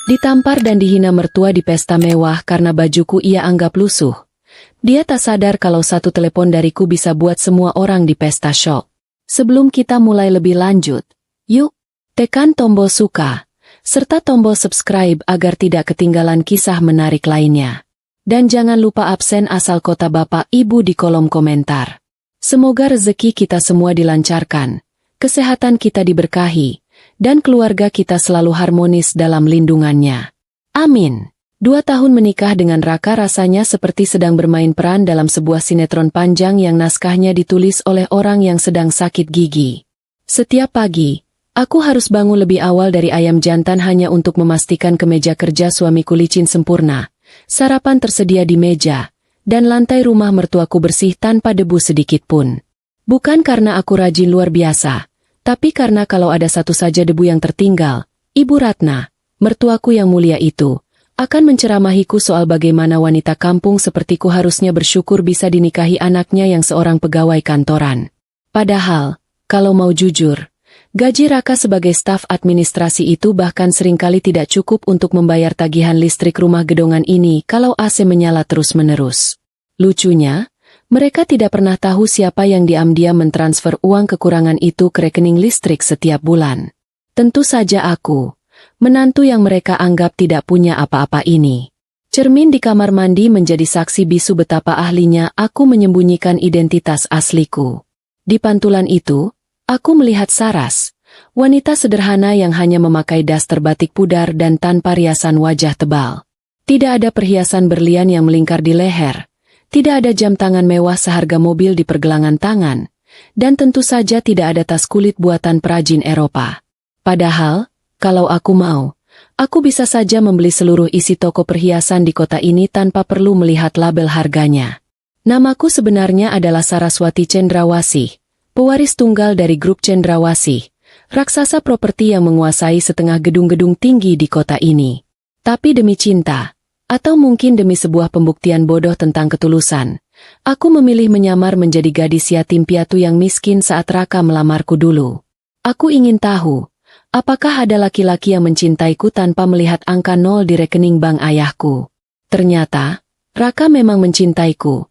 Ditampar dan dihina mertua di pesta mewah karena bajuku ia anggap lusuh. Dia tak sadar kalau satu telepon dariku bisa buat semua orang di pesta syok. Sebelum kita mulai lebih lanjut, yuk, tekan tombol suka, serta tombol subscribe agar tidak ketinggalan kisah menarik lainnya. Dan jangan lupa absen asal kota Bapak Ibu di kolom komentar. Semoga rezeki kita semua dilancarkan, kesehatan kita diberkahi, dan keluarga kita selalu harmonis dalam lindungannya. Amin. 2 tahun menikah dengan Raka rasanya seperti sedang bermain peran dalam sebuah sinetron panjang yang naskahnya ditulis oleh orang yang sedang sakit gigi. Setiap pagi, aku harus bangun lebih awal dari ayam jantan hanya untuk memastikan kemeja kerja suamiku licin sempurna, sarapan tersedia di meja, dan lantai rumah mertuaku bersih tanpa debu sedikit pun. Bukan karena aku rajin luar biasa, tapi karena kalau ada satu saja debu yang tertinggal, Ibu Ratna, mertuaku yang mulia itu, akan menceramahiku soal bagaimana wanita kampung sepertiku harusnya bersyukur bisa dinikahi anaknya yang seorang pegawai kantoran. Padahal, kalau mau jujur, gaji Raka sebagai staf administrasi itu bahkan seringkali tidak cukup untuk membayar tagihan listrik rumah gedongan ini kalau AC menyala terus-menerus. Lucunya, mereka tidak pernah tahu siapa yang diam-diam mentransfer uang kekurangan itu ke rekening listrik setiap bulan. Tentu saja aku, menantu yang mereka anggap tidak punya apa-apa ini. Cermin di kamar mandi menjadi saksi bisu betapa ahlinya aku menyembunyikan identitas asliku. Di pantulan itu, aku melihat Saras, wanita sederhana yang hanya memakai daster batik pudar dan tanpa riasan wajah tebal. Tidak ada perhiasan berlian yang melingkar di leher, tidak ada jam tangan mewah seharga mobil di pergelangan tangan, dan tentu saja tidak ada tas kulit buatan perajin Eropa. Padahal, kalau aku mau, aku bisa saja membeli seluruh isi toko perhiasan di kota ini tanpa perlu melihat label harganya. Namaku sebenarnya adalah Saraswati Cendrawasih, pewaris tunggal dari grup Cendrawasih, raksasa properti yang menguasai setengah gedung-gedung tinggi di kota ini. Tapi demi cinta, atau mungkin demi sebuah pembuktian bodoh tentang ketulusan, aku memilih menyamar menjadi gadis yatim piatu yang miskin saat Raka melamarku dulu. Aku ingin tahu, apakah ada laki-laki yang mencintaiku tanpa melihat angka 0 di rekening bank ayahku? Ternyata, Raka memang mencintaiku.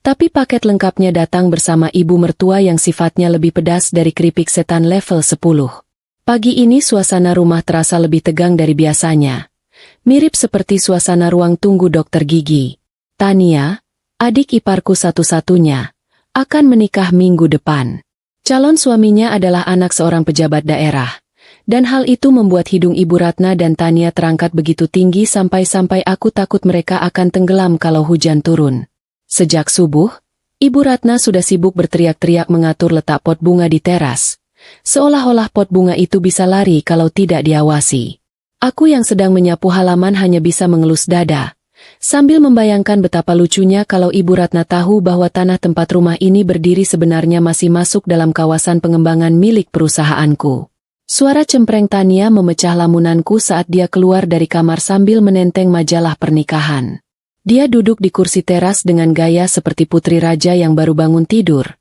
Tapi paket lengkapnya datang bersama ibu mertua yang sifatnya lebih pedas dari keripik setan level 10. Pagi ini suasana rumah terasa lebih tegang dari biasanya. Mirip seperti suasana ruang tunggu dokter gigi. Tania, adik iparku satu-satunya, akan menikah minggu depan. Calon suaminya adalah anak seorang pejabat daerah. Dan hal itu membuat hidung Ibu Ratna dan Tania terangkat begitu tinggi sampai-sampai aku takut mereka akan tenggelam kalau hujan turun. Sejak subuh, Ibu Ratna sudah sibuk berteriak-teriak mengatur letak pot bunga di teras. Seolah-olah pot bunga itu bisa lari kalau tidak diawasi. Aku yang sedang menyapu halaman hanya bisa mengelus dada, sambil membayangkan betapa lucunya kalau Ibu Ratna tahu bahwa tanah tempat rumah ini berdiri sebenarnya masih masuk dalam kawasan pengembangan milik perusahaanku. Suara cempreng Tania memecah lamunanku saat dia keluar dari kamar sambil menenteng majalah pernikahan. Dia duduk di kursi teras dengan gaya seperti putri raja yang baru bangun tidur,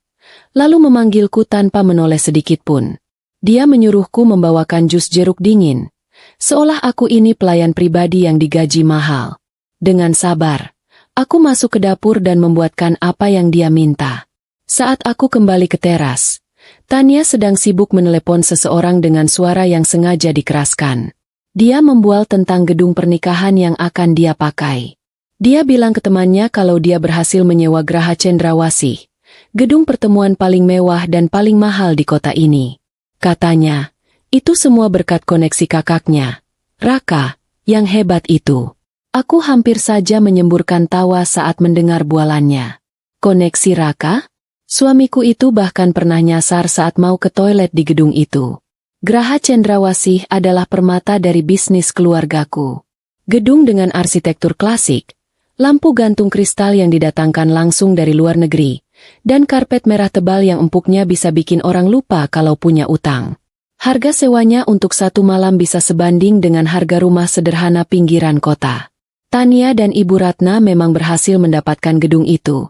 lalu memanggilku tanpa menoleh sedikit pun. Dia menyuruhku membawakan jus jeruk dingin, seolah aku ini pelayan pribadi yang digaji mahal. Dengan sabar, aku masuk ke dapur dan membuatkan apa yang dia minta. Saat aku kembali ke teras, Tania sedang sibuk menelepon seseorang dengan suara yang sengaja dikeraskan. Dia membual tentang gedung pernikahan yang akan dia pakai. Dia bilang ke temannya kalau dia berhasil menyewa Graha Cendrawasih, gedung pertemuan paling mewah dan paling mahal di kota ini. Katanya, itu semua berkat koneksi kakaknya, Raka, yang hebat itu. Aku hampir saja menyemburkan tawa saat mendengar bualannya. Koneksi Raka? Suamiku itu bahkan pernah nyasar saat mau ke toilet di gedung itu. Graha Cendrawasih adalah permata dari bisnis keluargaku. Gedung dengan arsitektur klasik, lampu gantung kristal yang didatangkan langsung dari luar negeri, dan karpet merah tebal yang empuknya bisa bikin orang lupa kalau punya utang. Harga sewanya untuk 1 malam bisa sebanding dengan harga rumah sederhana pinggiran kota. Tania dan Ibu Ratna memang berhasil mendapatkan gedung itu.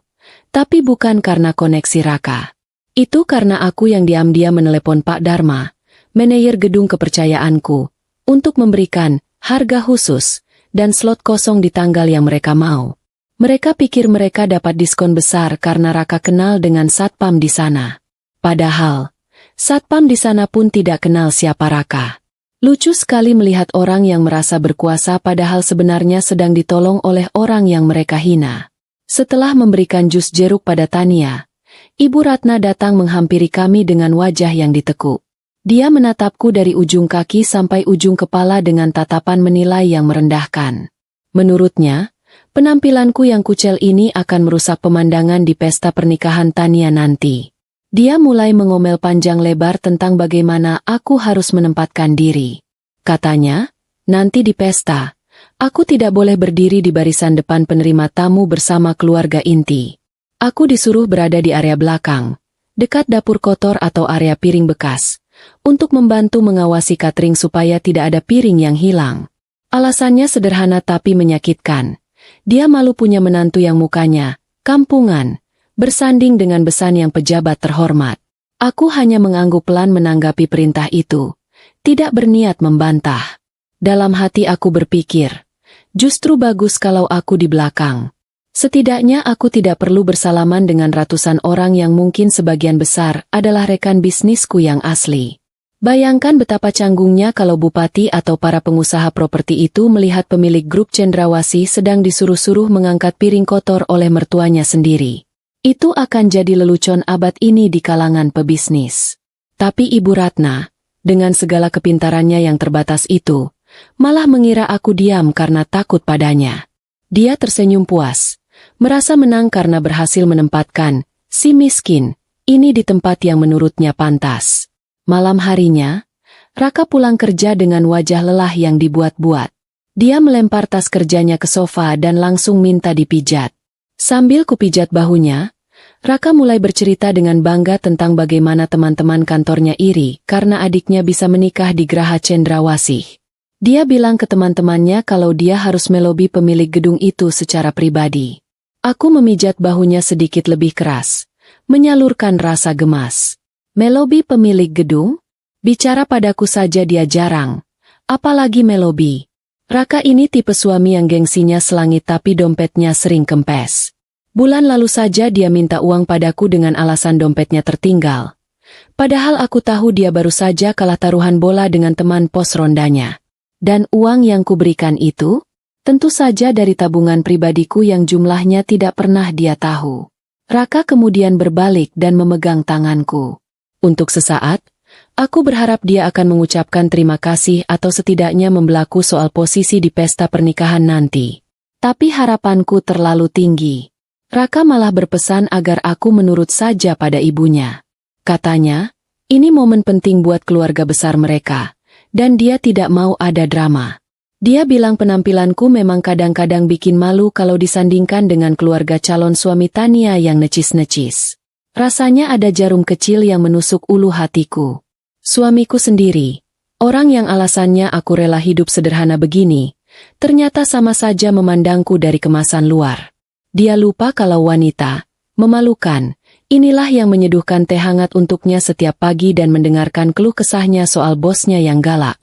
Tapi bukan karena koneksi Raka. Itu karena aku yang diam-diam menelepon Pak Dharma, manajer gedung kepercayaanku, untuk memberikan harga khusus, dan slot kosong di tanggal yang mereka mau. Mereka pikir mereka dapat diskon besar karena Raka kenal dengan satpam di sana. Padahal, satpam di sana pun tidak kenal siapa Raka. Lucu sekali melihat orang yang merasa berkuasa padahal sebenarnya sedang ditolong oleh orang yang mereka hina. Setelah memberikan jus jeruk pada Tania, Ibu Ratna datang menghampiri kami dengan wajah yang ditekuk. Dia menatapku dari ujung kaki sampai ujung kepala dengan tatapan menilai yang merendahkan. Menurutnya, penampilanku yang kucel ini akan merusak pemandangan di pesta pernikahan Tania nanti. Dia mulai mengomel panjang lebar tentang bagaimana aku harus menempatkan diri. Katanya, nanti di pesta, aku tidak boleh berdiri di barisan depan penerima tamu bersama keluarga inti. Aku disuruh berada di area belakang, dekat dapur kotor atau area piring bekas, untuk membantu mengawasi catering supaya tidak ada piring yang hilang. Alasannya sederhana tapi menyakitkan. Dia malu punya menantu yang mukanya kampungan, bersanding dengan besan yang pejabat terhormat. Aku hanya mengangguk pelan menanggapi perintah itu, tidak berniat membantah. Dalam hati aku berpikir, justru bagus kalau aku di belakang. Setidaknya aku tidak perlu bersalaman dengan ratusan orang yang mungkin sebagian besar adalah rekan bisnisku yang asli. Bayangkan betapa canggungnya kalau bupati atau para pengusaha properti itu melihat pemilik grup Cendrawasih sedang disuruh-suruh mengangkat piring kotor oleh mertuanya sendiri. Itu akan jadi lelucon abad ini di kalangan pebisnis. Tapi Ibu Ratna, dengan segala kepintarannya yang terbatas itu, malah mengira aku diam karena takut padanya. Dia tersenyum puas, merasa menang karena berhasil menempatkan si miskin ini di tempat yang menurutnya pantas. Malam harinya, Raka pulang kerja dengan wajah lelah yang dibuat-buat. Dia melempar tas kerjanya ke sofa dan langsung minta dipijat. Sambil kupijat bahunya, Raka mulai bercerita dengan bangga tentang bagaimana teman-teman kantornya iri karena adiknya bisa menikah di Geraha Cendrawasih. Dia bilang ke teman-temannya kalau dia harus melobi pemilik gedung itu secara pribadi. Aku memijat bahunya sedikit lebih keras, menyalurkan rasa gemas. Melobi pemilik gedung? Bicara padaku saja dia jarang. Apalagi melobi. Raka ini tipe suami yang gengsinya selangit tapi dompetnya sering kempes. Bulan lalu saja dia minta uang padaku dengan alasan dompetnya tertinggal. Padahal aku tahu dia baru saja kalah taruhan bola dengan teman pos rondanya. Dan uang yang kuberikan itu? Tentu saja dari tabungan pribadiku yang jumlahnya tidak pernah dia tahu. Raka kemudian berbalik dan memegang tanganku. Untuk sesaat, aku berharap dia akan mengucapkan terima kasih atau setidaknya membelaku soal posisi di pesta pernikahan nanti. Tapi harapanku terlalu tinggi. Raka malah berpesan agar aku menurut saja pada ibunya. Katanya, ini momen penting buat keluarga besar mereka, dan dia tidak mau ada drama. Dia bilang penampilanku memang kadang-kadang bikin malu kalau disandingkan dengan keluarga calon suami Tania yang necis-necis. Rasanya ada jarum kecil yang menusuk ulu hatiku. Suamiku sendiri, orang yang alasannya aku rela hidup sederhana begini, ternyata sama saja memandangku dari kemasan luar. Dia lupa kalau wanita, memalukan, inilah yang menyeduhkan teh hangat untuknya setiap pagi dan mendengarkan keluh kesahnya soal bosnya yang galak.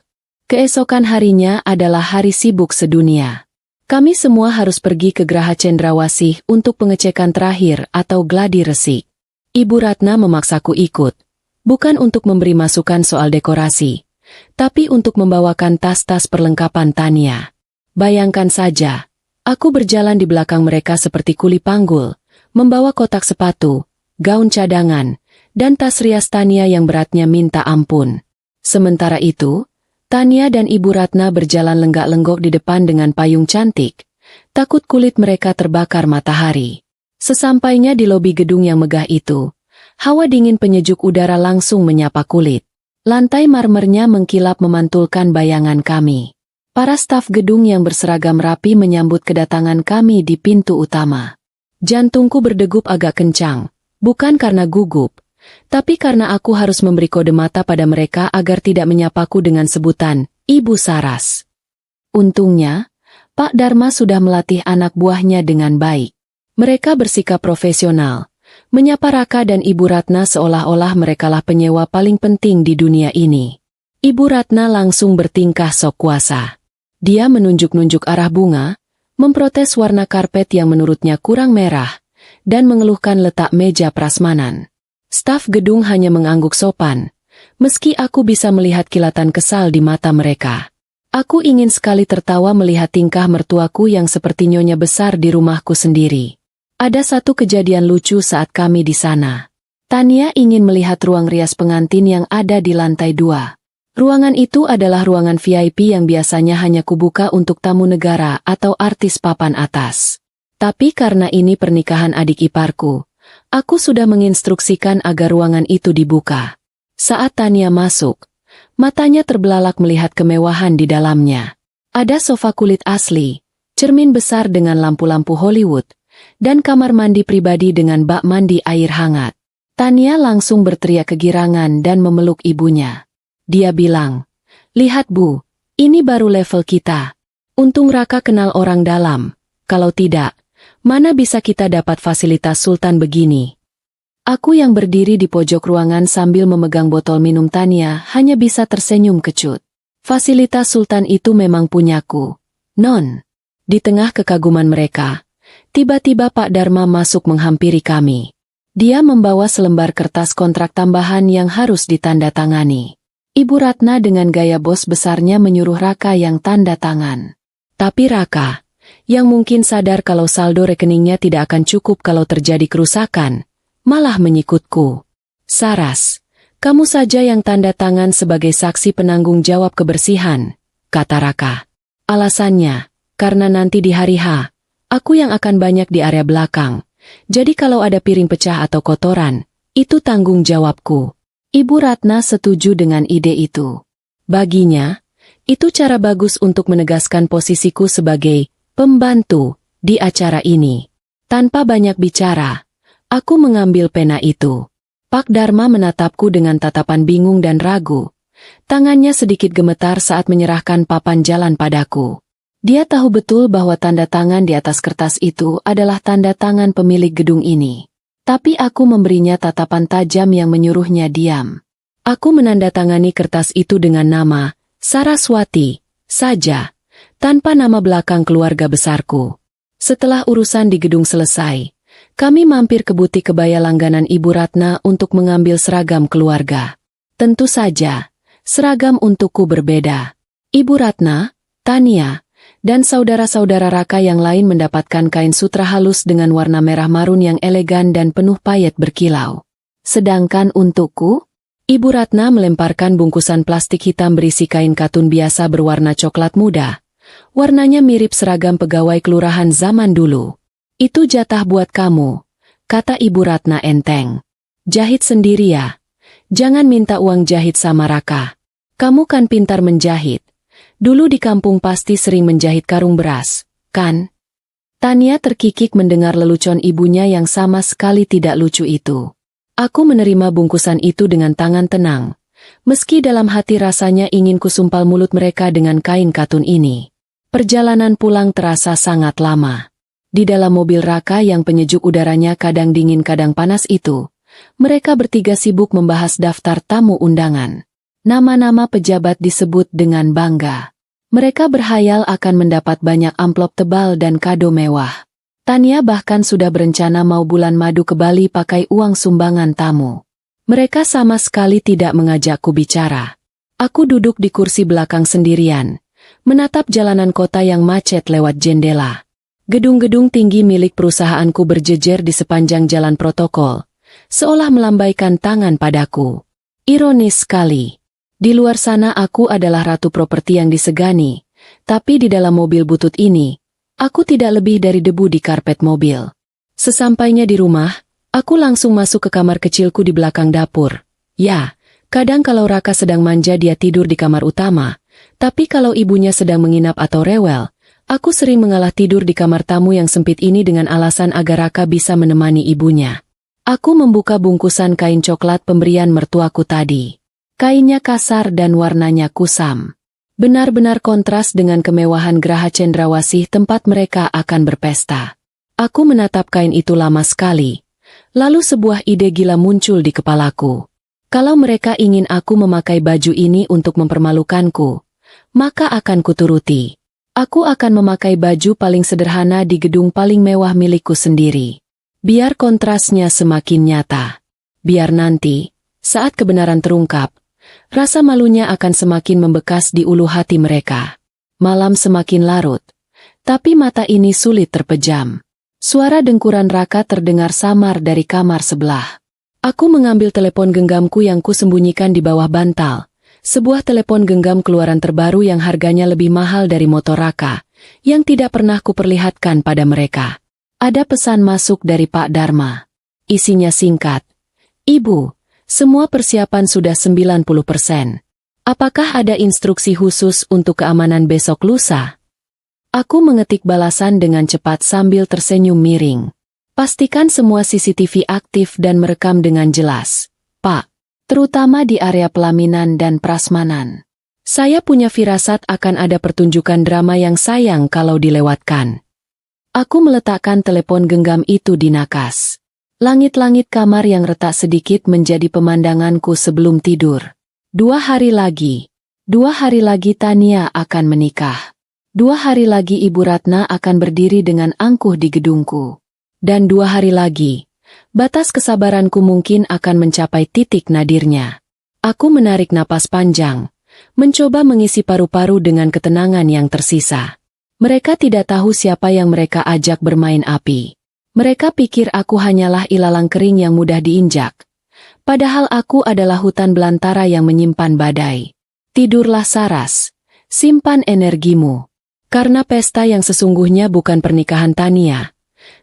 Keesokan harinya adalah hari sibuk sedunia. Kami semua harus pergi ke Geraha Cendrawasih untuk pengecekan terakhir atau gladi resik. Ibu Ratna memaksaku ikut, bukan untuk memberi masukan soal dekorasi, tapi untuk membawakan tas-tas perlengkapan Tania. Bayangkan saja, aku berjalan di belakang mereka seperti kuli panggul, membawa kotak sepatu, gaun cadangan, dan tas rias Tania yang beratnya minta ampun. Sementara itu, Tania dan Ibu Ratna berjalan lenggak-lenggok di depan dengan payung cantik, takut kulit mereka terbakar matahari. Sesampainya di lobi gedung yang megah itu, hawa dingin penyejuk udara langsung menyapa kulit. Lantai marmernya mengkilap memantulkan bayangan kami. Para staf gedung yang berseragam rapi menyambut kedatangan kami di pintu utama. Jantungku berdegup agak kencang, bukan karena gugup, tapi karena aku harus memberi kode mata pada mereka agar tidak menyapaku dengan sebutan Ibu Saras. Untungnya, Pak Dharma sudah melatih anak buahnya dengan baik. Mereka bersikap profesional, menyapa Raka dan Ibu Ratna seolah-olah merekalah penyewa paling penting di dunia ini. Ibu Ratna langsung bertingkah sok kuasa. Dia menunjuk-nunjuk arah bunga, memprotes warna karpet yang menurutnya kurang merah, dan mengeluhkan letak meja prasmanan. Staf gedung hanya mengangguk sopan, meski aku bisa melihat kilatan kesal di mata mereka. Aku ingin sekali tertawa melihat tingkah mertuaku yang seperti nyonya besar di rumahku sendiri. Ada satu kejadian lucu saat kami di sana. Tania ingin melihat ruang rias pengantin yang ada di lantai 2. Ruangan itu adalah ruangan VIP yang biasanya hanya kubuka untuk tamu negara atau artis papan atas. Tapi karena ini pernikahan adik iparku, aku sudah menginstruksikan agar ruangan itu dibuka. Saat Tania masuk, matanya terbelalak melihat kemewahan di dalamnya. Ada sofa kulit asli, cermin besar dengan lampu-lampu Hollywood, dan kamar mandi pribadi dengan bak mandi air hangat. Tania langsung berteriak kegirangan dan memeluk ibunya. Dia bilang, "Lihat Bu, ini baru level kita. Untung Raka kenal orang dalam, kalau tidak, mana bisa kita dapat fasilitas sultan begini?" Aku yang berdiri di pojok ruangan sambil memegang botol minum Tania hanya bisa tersenyum kecut. Fasilitas sultan itu memang punyaku, Non. Di tengah kekaguman mereka, tiba-tiba Pak Dharma masuk menghampiri kami. Dia membawa selembar kertas kontrak tambahan yang harus ditandatangani. Ibu Ratna dengan gaya bos besarnya menyuruh Raka yang tanda tangan. Tapi Raka, yang mungkin sadar kalau saldo rekeningnya tidak akan cukup kalau terjadi kerusakan, malah menyikutku. "Saras, kamu saja yang tanda tangan sebagai saksi penanggung jawab kebersihan," kata Raka. "Alasannya, karena nanti di hari H, aku yang akan banyak di area belakang. Jadi kalau ada piring pecah atau kotoran, itu tanggung jawabku." Ibu Ratna setuju dengan ide itu. Baginya, itu cara bagus untuk menegaskan posisiku sebagai pembantu di acara ini. Tanpa banyak bicara, aku mengambil pena itu. Pak Dharma menatapku dengan tatapan bingung dan ragu. Tangannya sedikit gemetar saat menyerahkan papan jalan padaku. Dia tahu betul bahwa tanda tangan di atas kertas itu adalah tanda tangan pemilik gedung ini. Tapi aku memberinya tatapan tajam yang menyuruhnya diam. Aku menandatangani kertas itu dengan nama Saraswati saja, tanpa nama belakang keluarga besarku. Setelah urusan di gedung selesai, kami mampir ke butik kebaya langganan Ibu Ratna untuk mengambil seragam keluarga. Tentu saja, seragam untukku berbeda. Ibu Ratna, Tania, dan saudara-saudara Raka yang lain mendapatkan kain sutra halus dengan warna merah marun yang elegan dan penuh payet berkilau. Sedangkan untukku, Ibu Ratna melemparkan bungkusan plastik hitam berisi kain katun biasa berwarna coklat muda. Warnanya mirip seragam pegawai kelurahan zaman dulu. "Itu jatah buat kamu," kata Ibu Ratna enteng. "Jahit sendiri ya. Jangan minta uang jahit sama Raka. Kamu kan pintar menjahit. Dulu di kampung pasti sering menjahit karung beras, kan?" Tania terkikik mendengar lelucon ibunya yang sama sekali tidak lucu itu. Aku menerima bungkusan itu dengan tangan tenang, meski dalam hati rasanya ingin kusumpal mulut mereka dengan kain katun ini. Perjalanan pulang terasa sangat lama. Di dalam mobil Raka yang penyejuk udaranya kadang dingin kadang panas itu, mereka bertiga sibuk membahas daftar tamu undangan. Nama-nama pejabat disebut dengan bangga. Mereka berhayal akan mendapat banyak amplop tebal dan kado mewah. Tania bahkan sudah berencana mau bulan madu ke Bali pakai uang sumbangan tamu. Mereka sama sekali tidak mengajakku bicara. Aku duduk di kursi belakang sendirian, menatap jalanan kota yang macet lewat jendela. Gedung-gedung tinggi milik perusahaanku berjejer di sepanjang jalan protokol, seolah melambaikan tangan padaku. Ironis sekali. Di luar sana aku adalah ratu properti yang disegani, tapi di dalam mobil butut ini, aku tidak lebih dari debu di karpet mobil. Sesampainya di rumah, aku langsung masuk ke kamar kecilku di belakang dapur. Ya, kadang kalau Raka sedang manja dia tidur di kamar utama, tapi kalau ibunya sedang menginap atau rewel, aku sering mengalah tidur di kamar tamu yang sempit ini dengan alasan agar Raka bisa menemani ibunya. Aku membuka bungkusan kain coklat pemberian mertuaku tadi. Kainnya kasar dan warnanya kusam. Benar-benar kontras dengan kemewahan Geraha Cendrawasih tempat mereka akan berpesta. Aku menatap kain itu lama sekali. Lalu sebuah ide gila muncul di kepalaku. Kalau mereka ingin aku memakai baju ini untuk mempermalukanku, maka akan kuturuti. Aku akan memakai baju paling sederhana di gedung paling mewah milikku sendiri. Biar kontrasnya semakin nyata. Biar nanti, saat kebenaran terungkap, rasa malunya akan semakin membekas di ulu hati mereka. Malam semakin larut, tapi mata ini sulit terpejam. Suara dengkuran Raka terdengar samar dari kamar sebelah. Aku mengambil telepon genggamku yang kusembunyikan di bawah bantal. Sebuah telepon genggam keluaran terbaru yang harganya lebih mahal dari motor Raka, yang tidak pernah kuperlihatkan pada mereka. Ada pesan masuk dari Pak Dharma. Isinya singkat. Ibu, semua persiapan sudah 90%. Apakah ada instruksi khusus untuk keamanan besok lusa? Aku mengetik balasan dengan cepat sambil tersenyum miring. Pastikan semua CCTV aktif dan merekam dengan jelas, Pak. Terutama di area pelaminan dan prasmanan. Saya punya firasat akan ada pertunjukan drama yang sayang kalau dilewatkan. Aku meletakkan telepon genggam itu di nakas. Langit-langit kamar yang retak sedikit menjadi pemandanganku sebelum tidur. 2 hari lagi Tania akan menikah. 2 hari lagi Ibu Ratna akan berdiri dengan angkuh di gedungku. Dan 2 hari lagi, batas kesabaranku mungkin akan mencapai titik nadirnya. Aku menarik napas panjang, mencoba mengisi paru-paru dengan ketenangan yang tersisa. Mereka tidak tahu siapa yang mereka ajak bermain api. Mereka pikir aku hanyalah ilalang kering yang mudah diinjak. Padahal aku adalah hutan belantara yang menyimpan badai. Tidurlah Saras, simpan energimu. Karena pesta yang sesungguhnya bukan pernikahan Tania,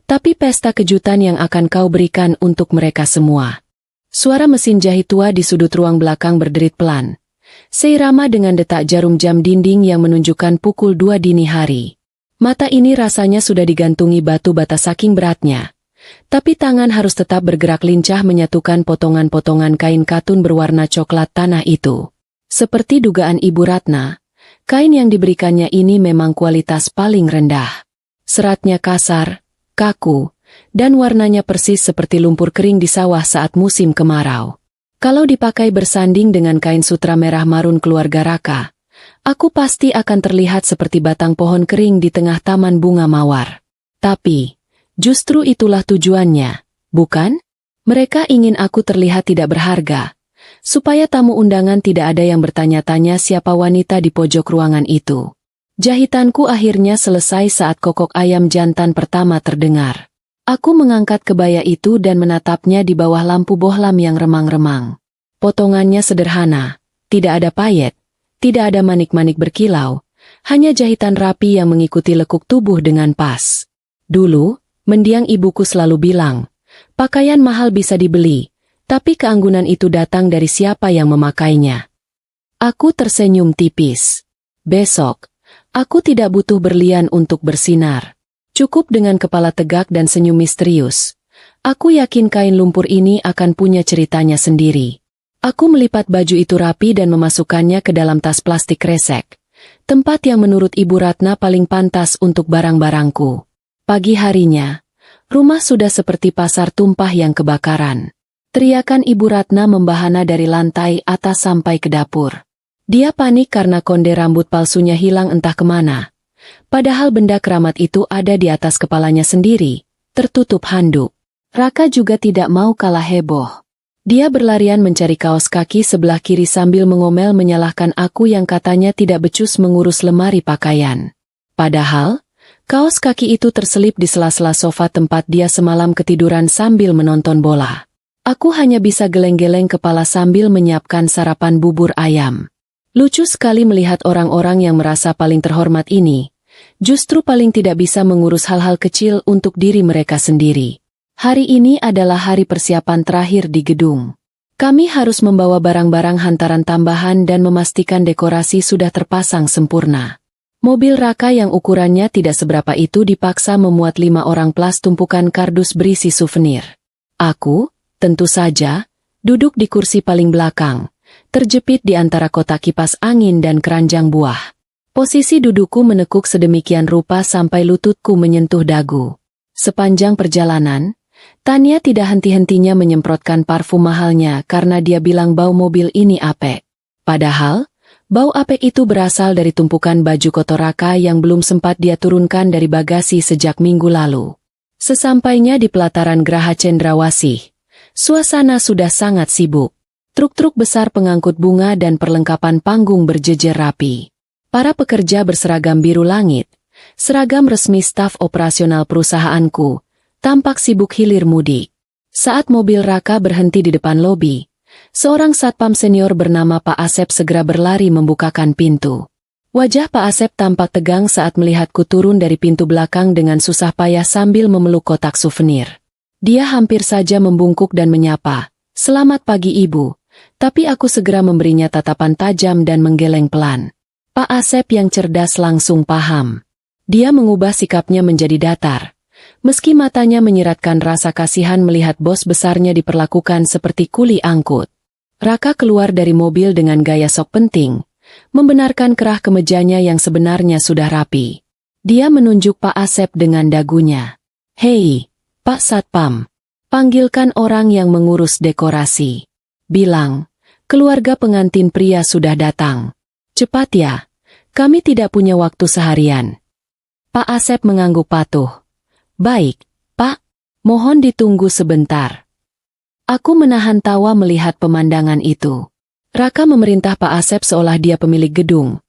tapi pesta kejutan yang akan kau berikan untuk mereka semua. Suara mesin jahit tua di sudut ruang belakang berderit pelan, seirama dengan detak jarum jam dinding yang menunjukkan pukul 2 dini hari. Mata ini rasanya sudah digantungi batu bata saking beratnya. Tapi tangan harus tetap bergerak lincah menyatukan potongan-potongan kain katun berwarna coklat tanah itu. Seperti dugaan Ibu Ratna, kain yang diberikannya ini memang kualitas paling rendah. Seratnya kasar, kaku, dan warnanya persis seperti lumpur kering di sawah saat musim kemarau. Kalau dipakai bersanding dengan kain sutra merah marun keluarga Raka, aku pasti akan terlihat seperti batang pohon kering di tengah taman bunga mawar. Tapi, justru itulah tujuannya, bukan? Mereka ingin aku terlihat tidak berharga, supaya tamu undangan tidak ada yang bertanya-tanya siapa wanita di pojok ruangan itu. Jahitanku akhirnya selesai saat kokok ayam jantan pertama terdengar. Aku mengangkat kebaya itu dan menatapnya di bawah lampu bohlam yang remang-remang. Potongannya sederhana, tidak ada payet, tidak ada manik-manik berkilau, hanya jahitan rapi yang mengikuti lekuk tubuh dengan pas. Dulu, mendiang ibuku selalu bilang, pakaian mahal bisa dibeli, tapi keanggunan itu datang dari siapa yang memakainya. Aku tersenyum tipis. Besok, aku tidak butuh berlian untuk bersinar. Cukup dengan kepala tegak dan senyum misterius. Aku yakin kain lumpur ini akan punya ceritanya sendiri. Aku melipat baju itu rapi dan memasukkannya ke dalam tas plastik kresek, tempat yang menurut Ibu Ratna paling pantas untuk barang-barangku. Pagi harinya, rumah sudah seperti pasar tumpah yang kebakaran. Teriakan Ibu Ratna membahana dari lantai atas sampai ke dapur. Dia panik karena konde rambut palsunya hilang entah kemana. Padahal benda keramat itu ada di atas kepalanya sendiri, tertutup handuk. Raka juga tidak mau kalah heboh. Dia berlarian mencari kaos kaki sebelah kiri sambil mengomel menyalahkan aku yang katanya tidak becus mengurus lemari pakaian. Padahal, kaos kaki itu terselip di sela-sela sofa tempat dia semalam ketiduran sambil menonton bola. Aku hanya bisa geleng-geleng kepala sambil menyiapkan sarapan bubur ayam. Lucu sekali melihat orang-orang yang merasa paling terhormat ini, justru paling tidak bisa mengurus hal-hal kecil untuk diri mereka sendiri. Hari ini adalah hari persiapan terakhir di gedung. Kami harus membawa barang-barang hantaran tambahan dan memastikan dekorasi sudah terpasang sempurna. Mobil Raka yang ukurannya tidak seberapa itu dipaksa memuat 5 orang plus tumpukan kardus berisi souvenir. Aku, tentu saja, duduk di kursi paling belakang, terjepit di antara kotak kipas angin dan keranjang buah. Posisi dudukku menekuk sedemikian rupa sampai lututku menyentuh dagu. Sepanjang perjalanan, Tania tidak henti-hentinya menyemprotkan parfum mahalnya karena dia bilang bau mobil ini apek. Padahal, Bau apek itu berasal dari tumpukan baju kotor Raka yang belum sempat dia turunkan dari bagasi sejak minggu lalu. Sesampainya di pelataran Geraha Cendrawasih, suasana sudah sangat sibuk. Truk-truk besar pengangkut bunga dan perlengkapan panggung berjejer rapi. Para pekerja berseragam biru langit, seragam resmi staf operasional perusahaanku, tampak sibuk hilir mudik. Saat mobil Raka berhenti di depan lobi, seorang satpam senior bernama Pak Asep segera berlari membukakan pintu. Wajah Pak Asep tampak tegang saat melihatku turun dari pintu belakang dengan susah payah sambil memeluk kotak souvenir. Dia hampir saja membungkuk dan menyapa, "Selamat pagi Ibu." Tapi aku segera memberinya tatapan tajam dan menggeleng pelan. Pak Asep yang cerdas langsung paham. Dia mengubah sikapnya menjadi datar. Meski matanya menyiratkan rasa kasihan melihat bos besarnya diperlakukan seperti kuli angkut. Raka keluar dari mobil dengan gaya sok penting, membenarkan kerah kemejanya yang sebenarnya sudah rapi. Dia menunjuk Pak Asep dengan dagunya. "Hei, Pak Satpam, panggilkan orang yang mengurus dekorasi. Bilang, keluarga pengantin pria sudah datang. Cepat ya, kami tidak punya waktu seharian." Pak Asep mengangguk patuh. "Baik, Pak, mohon ditunggu sebentar." Aku menahan tawa melihat pemandangan itu. Raka memerintah Pak Asep seolah dia pemilik gedung.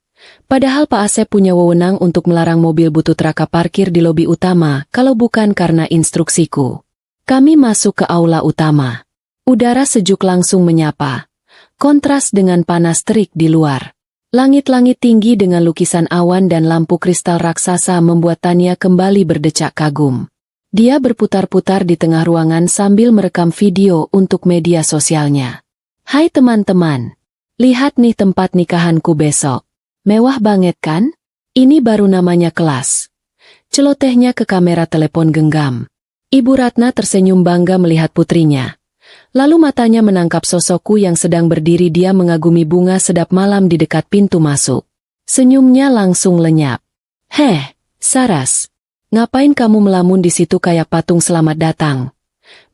Padahal Pak Asep punya wewenang untuk melarang mobil butut Raka parkir di lobi utama kalau bukan karena instruksiku. Kami masuk ke aula utama. Udara sejuk langsung menyapa. Kontras dengan panas terik di luar. Langit-langit tinggi dengan lukisan awan dan lampu kristal raksasa membuat Tania kembali berdecak kagum. Dia berputar-putar di tengah ruangan sambil merekam video untuk media sosialnya. "Hai teman-teman, lihat nih tempat nikahanku besok. Mewah banget kan? Ini baru namanya kelas." Celotehnya ke kamera telepon genggam. Ibu Ratna tersenyum bangga melihat putrinya. Lalu matanya menangkap sosokku yang sedang berdiri dia mengagumi bunga sedap malam di dekat pintu masuk. Senyumnya langsung lenyap. "Heh, Saras, ngapain kamu melamun di situ kayak patung selamat datang?"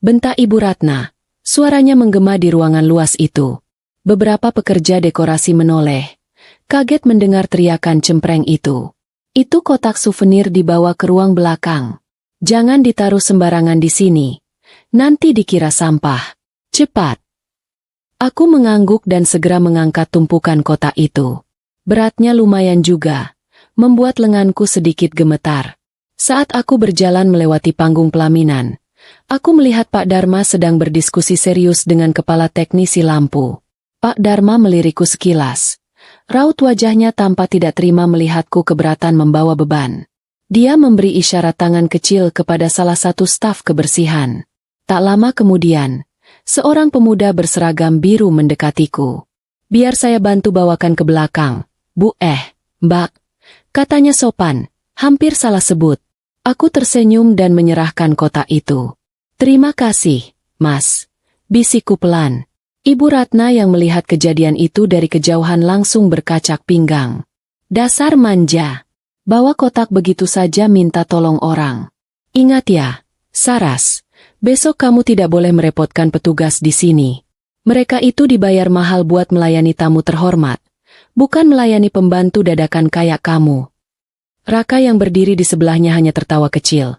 bentak Ibu Ratna. Suaranya menggema di ruangan luas itu. Beberapa pekerja dekorasi menoleh. Kaget mendengar teriakan cempreng itu. "Itu kotak souvenir dibawa ke ruang belakang. Jangan ditaruh sembarangan di sini. Nanti dikira sampah. Cepat." Aku mengangguk dan segera mengangkat tumpukan kotak itu. Beratnya lumayan juga, membuat lenganku sedikit gemetar. Saat aku berjalan melewati panggung pelaminan, aku melihat Pak Dharma sedang berdiskusi serius dengan kepala teknisi lampu. Pak Dharma melirikku sekilas. Raut wajahnya tampak tidak terima melihatku keberatan membawa beban. Dia memberi isyarat tangan kecil kepada salah satu staf kebersihan. Tak lama kemudian, seorang pemuda berseragam biru mendekatiku. "Biar saya bantu bawakan ke belakang, Bu." Mbak," katanya sopan, hampir salah sebut. Aku tersenyum dan menyerahkan kotak itu. "Terima kasih, Mas," bisikku pelan. Ibu Ratna yang melihat kejadian itu dari kejauhan langsung berkacak pinggang. "Dasar manja. Bawa kotak begitu saja minta tolong orang. Ingat ya, Saras. Besok kamu tidak boleh merepotkan petugas di sini. Mereka itu dibayar mahal buat melayani tamu terhormat, bukan melayani pembantu dadakan kayak kamu." Raka yang berdiri di sebelahnya hanya tertawa kecil.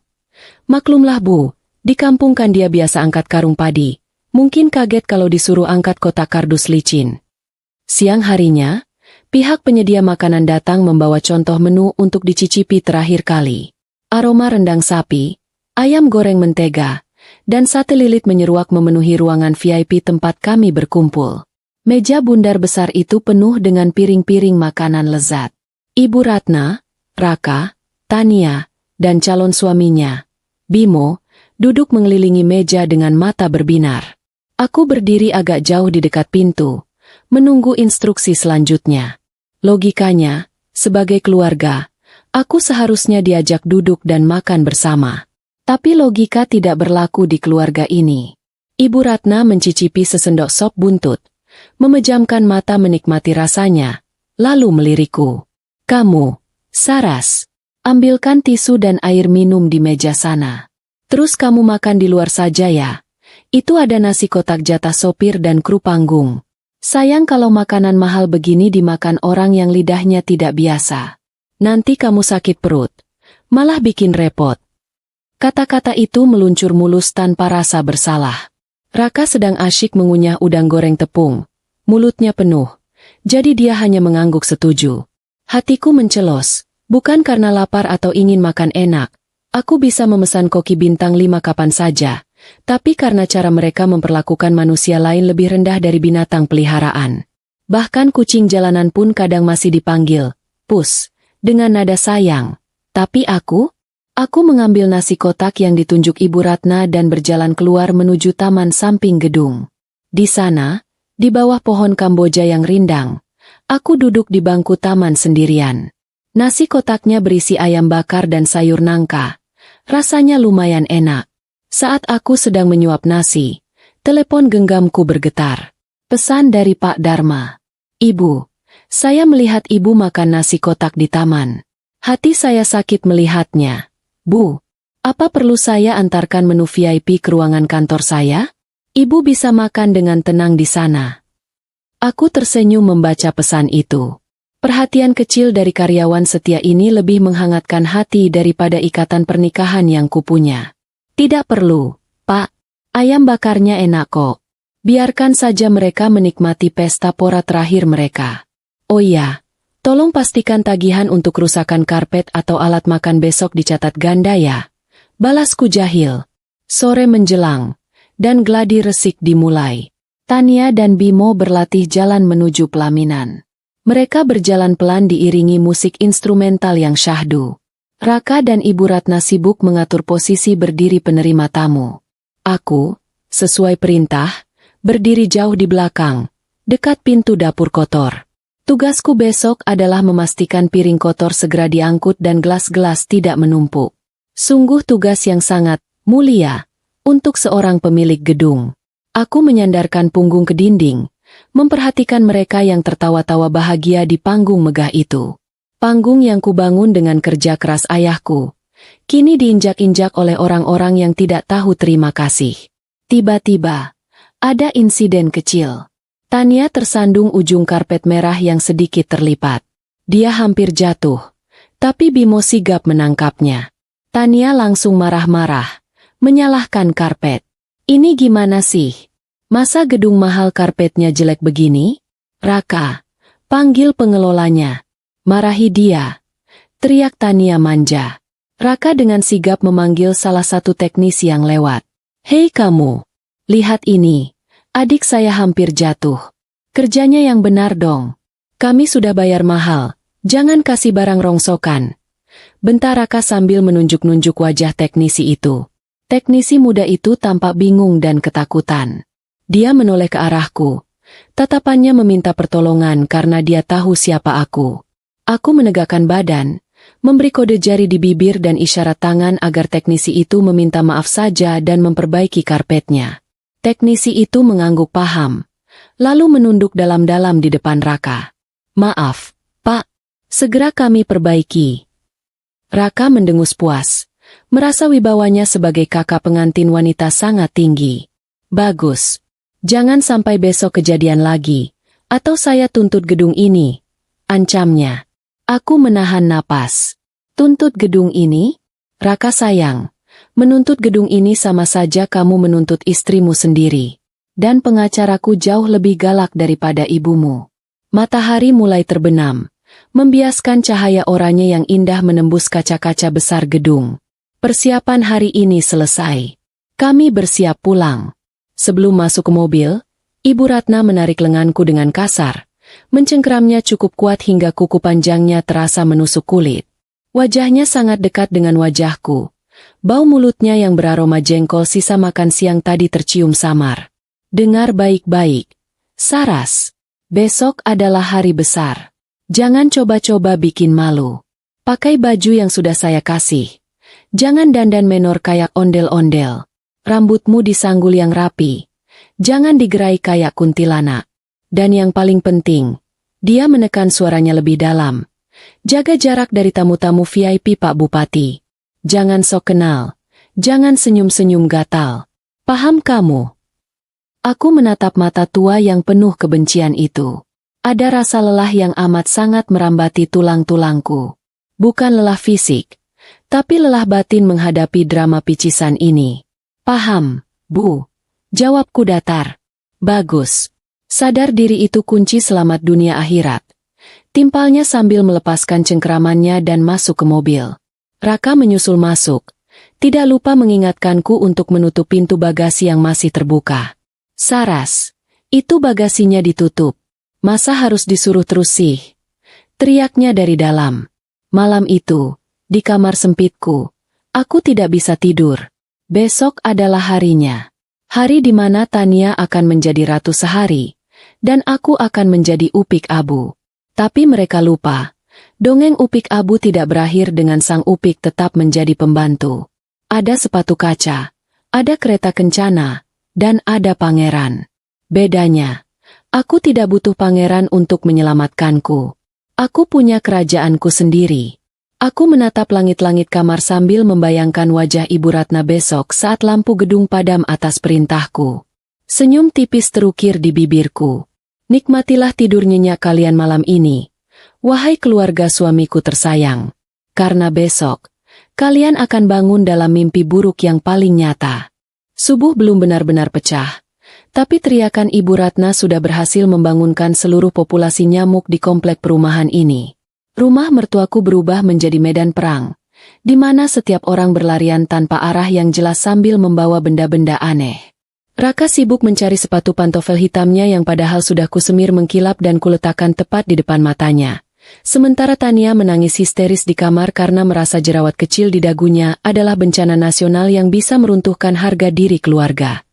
"Maklumlah Bu, di kampung kan dia biasa angkat karung padi. Mungkin kaget kalau disuruh angkat kotak kardus licin." Siang harinya, pihak penyedia makanan datang membawa contoh menu untuk dicicipi terakhir kali. Aroma rendang sapi, ayam goreng mentega, dan sate lilit menyeruak memenuhi ruangan VIP tempat kami berkumpul. Meja bundar besar itu penuh dengan piring-piring makanan lezat. Ibu Ratna, Raka, Tania, dan calon suaminya, Bimo, duduk mengelilingi meja dengan mata berbinar. Aku berdiri agak jauh di dekat pintu, menunggu instruksi selanjutnya. Logikanya, sebagai keluarga, aku seharusnya diajak duduk dan makan bersama. Tapi logika tidak berlaku di keluarga ini. Ibu Ratna mencicipi sesendok sop buntut, memejamkan mata menikmati rasanya, lalu melirikku. "Kamu, Saras, ambilkan tisu dan air minum di meja sana. Terus kamu makan di luar saja ya. Itu ada nasi kotak jatah sopir dan kru panggung." Sayang kalau makanan mahal begini dimakan orang yang lidahnya tidak biasa. Nanti kamu sakit perut, malah bikin repot. Kata-kata itu meluncur mulus tanpa rasa bersalah. Raka sedang asyik mengunyah udang goreng tepung. Mulutnya penuh, jadi dia hanya mengangguk setuju. Hatiku mencelos, bukan karena lapar atau ingin makan enak. Aku bisa memesan koki bintang 5 kapan saja. Tapi karena cara mereka memperlakukan manusia lain lebih rendah dari binatang peliharaan. Bahkan kucing jalanan pun kadang masih dipanggil, Pus, dengan nada sayang. Tapi aku mengambil nasi kotak yang ditunjuk Ibu Ratna dan berjalan keluar menuju taman samping gedung. Di sana, di bawah pohon Kamboja yang rindang, aku duduk di bangku taman sendirian. Nasi kotaknya berisi ayam bakar dan sayur nangka. Rasanya lumayan enak. Saat aku sedang menyuap nasi, telepon genggamku bergetar. Pesan dari Pak Dharma. Ibu, saya melihat ibu makan nasi kotak di taman. Hati saya sakit melihatnya. Bu, apa perlu saya antarkan menu VIP ke ruangan kantor saya? Ibu bisa makan dengan tenang di sana. Aku tersenyum membaca pesan itu. Perhatian kecil dari karyawan setia ini lebih menghangatkan hati daripada ikatan pernikahan yang kupunya. Tidak perlu, Pak. Ayam bakarnya enak kok. Biarkan saja mereka menikmati pesta pora terakhir mereka. Oh iya, tolong pastikan tagihan untuk kerusakan karpet atau alat makan besok dicatat ganda ya. Balasku jahil. Sore menjelang, dan gladi resik dimulai. Tania dan Bimo berlatih jalan menuju pelaminan. Mereka berjalan pelan diiringi musik instrumental yang syahdu. Raka dan Ibu Ratna sibuk mengatur posisi berdiri penerima tamu. Aku, sesuai perintah, berdiri jauh di belakang, dekat pintu dapur kotor. Tugasku besok adalah memastikan piring kotor segera diangkut dan gelas-gelas tidak menumpuk. Sungguh tugas yang sangat mulia untuk seorang pemilik gedung. Aku menyandarkan punggung ke dinding, memperhatikan mereka yang tertawa-tawa bahagia di panggung megah itu. Panggung yang kubangun dengan kerja keras ayahku, kini diinjak-injak oleh orang-orang yang tidak tahu terima kasih. Tiba-tiba, ada insiden kecil. Tania tersandung ujung karpet merah yang sedikit terlipat. Dia hampir jatuh, tapi Bimo sigap menangkapnya. Tania langsung marah-marah, menyalahkan karpet. Ini gimana sih? Masa gedung mahal karpetnya jelek begini? Raka, panggil pengelolanya. Marahi dia. Teriak Tania manja. Raka dengan sigap memanggil salah satu teknisi yang lewat. Hei kamu, lihat ini. Adik saya hampir jatuh. Kerjanya yang benar dong. Kami sudah bayar mahal. Jangan kasih barang rongsokan. Bentar Raka sambil menunjuk-nunjuk wajah teknisi itu. Teknisi muda itu tampak bingung dan ketakutan. Dia menoleh ke arahku. Tatapannya meminta pertolongan karena dia tahu siapa aku. Aku menegakkan badan, memberi kode jari di bibir dan isyarat tangan agar teknisi itu meminta maaf saja dan memperbaiki karpetnya. Teknisi itu mengangguk paham, lalu menunduk dalam-dalam di depan Raka. Maaf, Pak, segera kami perbaiki. Raka mendengus puas, merasa wibawanya sebagai kakak pengantin wanita sangat tinggi. Bagus, jangan sampai besok kejadian lagi, atau saya tuntut gedung ini, ancamnya. Aku menahan napas. Tuntut gedung ini? Raka sayang, menuntut gedung ini sama saja kamu menuntut istrimu sendiri. Dan pengacaraku jauh lebih galak daripada ibumu. Matahari mulai terbenam, membiaskan cahaya oranye yang indah menembus kaca-kaca besar gedung. Persiapan hari ini selesai. Kami bersiap pulang. Sebelum masuk ke mobil, Ibu Ratna menarik lenganku dengan kasar. Mencengkeramnya cukup kuat hingga kuku panjangnya terasa menusuk kulit. Wajahnya sangat dekat dengan wajahku. Bau mulutnya yang beraroma jengkol sisa makan siang tadi tercium samar. Dengar baik-baik. Saras, besok adalah hari besar. Jangan coba-coba bikin malu. Pakai baju yang sudah saya kasih. Jangan dandan menor kayak ondel-ondel. Rambutmu disanggul yang rapi. Jangan digerai kayak kuntilanak. Dan yang paling penting, dia menekan suaranya lebih dalam. Jaga jarak dari tamu-tamu VIP Pak Bupati. Jangan sok kenal. Jangan senyum-senyum gatal. Paham kamu? Aku menatap mata tua yang penuh kebencian itu. Ada rasa lelah yang amat sangat merambati tulang-tulangku. Bukan lelah fisik, tapi lelah batin menghadapi drama picisan ini. Paham, Bu? Jawabku datar. Bagus. Sadar diri itu kunci selamat dunia akhirat. Timpalnya sambil melepaskan cengkeramannya dan masuk ke mobil. Raka menyusul masuk. Tidak lupa mengingatkanku untuk menutup pintu bagasi yang masih terbuka. Saras, itu bagasinya ditutup. Masa harus disuruh terus sih? Teriaknya dari dalam. Malam itu, di kamar sempitku, aku tidak bisa tidur. Besok adalah harinya. Hari di mana Tania akan menjadi ratu sehari, dan aku akan menjadi Upik Abu. Tapi mereka lupa, dongeng Upik Abu tidak berakhir dengan sang Upik tetap menjadi pembantu. Ada sepatu kaca, ada kereta kencana, dan ada pangeran. Bedanya, aku tidak butuh pangeran untuk menyelamatkanku. Aku punya kerajaanku sendiri. Aku menatap langit-langit kamar sambil membayangkan wajah Ibu Ratna besok saat lampu gedung padam atas perintahku. Senyum tipis terukir di bibirku. Nikmatilah tidur nyenyak kalian malam ini, wahai keluarga suamiku tersayang. Karena besok, kalian akan bangun dalam mimpi buruk yang paling nyata. Subuh belum benar-benar pecah, tapi teriakan Ibu Ratna sudah berhasil membangunkan seluruh populasi nyamuk di komplek perumahan ini. Rumah mertuaku berubah menjadi medan perang, di mana setiap orang berlarian tanpa arah yang jelas sambil membawa benda-benda aneh. Raka sibuk mencari sepatu pantofel hitamnya yang padahal sudah kusemir mengkilap dan kuletakkan tepat di depan matanya. Sementara Tania menangis histeris di kamar karena merasa jerawat kecil di dagunya adalah bencana nasional yang bisa meruntuhkan harga diri keluarga.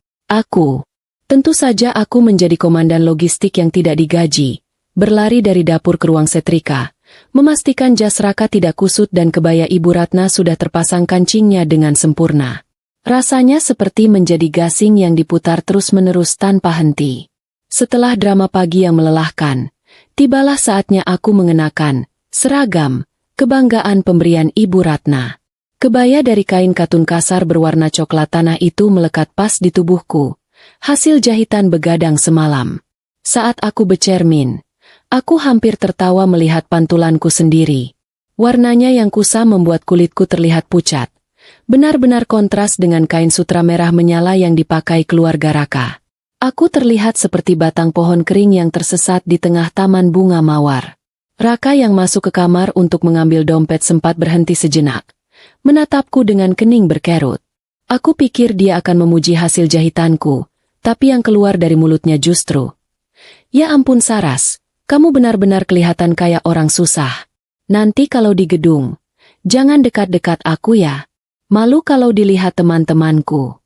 Tentu saja aku menjadi komandan logistik yang tidak digaji, berlari dari dapur ke ruang setrika, memastikan jas Raka tidak kusut dan kebaya Ibu Ratna sudah terpasang kancingnya dengan sempurna. Rasanya seperti menjadi gasing yang diputar terus-menerus tanpa henti. Setelah drama pagi yang melelahkan, tibalah saatnya aku mengenakan seragam kebanggaan pemberian Ibu Ratna. Kebaya dari kain katun kasar berwarna coklat tanah itu melekat pas di tubuhku, hasil jahitan begadang semalam. Saat aku bercermin, aku hampir tertawa melihat pantulanku sendiri. Warnanya yang kusam membuat kulitku terlihat pucat. Benar-benar kontras dengan kain sutra merah menyala yang dipakai keluarga Raka. Aku terlihat seperti batang pohon kering yang tersesat di tengah taman bunga mawar. Raka yang masuk ke kamar untuk mengambil dompet sempat berhenti sejenak, menatapku dengan kening berkerut. Aku pikir dia akan memuji hasil jahitanku, tapi yang keluar dari mulutnya justru, "Ya ampun Saras, kamu benar-benar kelihatan kayak orang susah. Nanti kalau di gedung, jangan dekat-dekat aku ya. Malu kalau dilihat teman-temanku."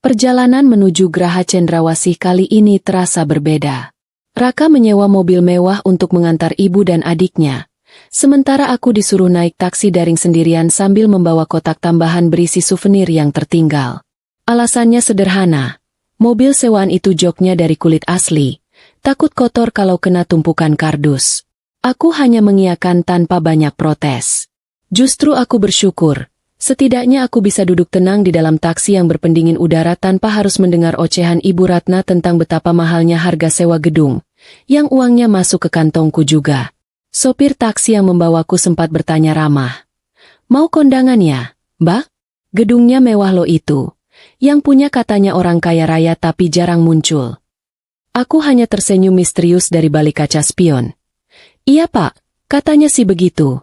Perjalanan menuju Geraha Cendrawasih kali ini terasa berbeda. Raka menyewa mobil mewah untuk mengantar ibu dan adiknya, sementara aku disuruh naik taksi daring sendirian sambil membawa kotak tambahan berisi souvenir yang tertinggal. Alasannya sederhana, mobil sewaan itu joknya dari kulit asli, takut kotor kalau kena tumpukan kardus. Aku hanya mengiyakan tanpa banyak protes. Justru aku bersyukur. Setidaknya aku bisa duduk tenang di dalam taksi yang berpendingin udara tanpa harus mendengar ocehan Ibu Ratna tentang betapa mahalnya harga sewa gedung, yang uangnya masuk ke kantongku juga. Sopir taksi yang membawaku sempat bertanya ramah, "Mau kondangan ya, Mbak? Gedungnya mewah lo itu. Yang punya katanya orang kaya raya tapi jarang muncul." Aku hanya tersenyum misterius dari balik kaca spion. "Iya Pak, katanya sih begitu."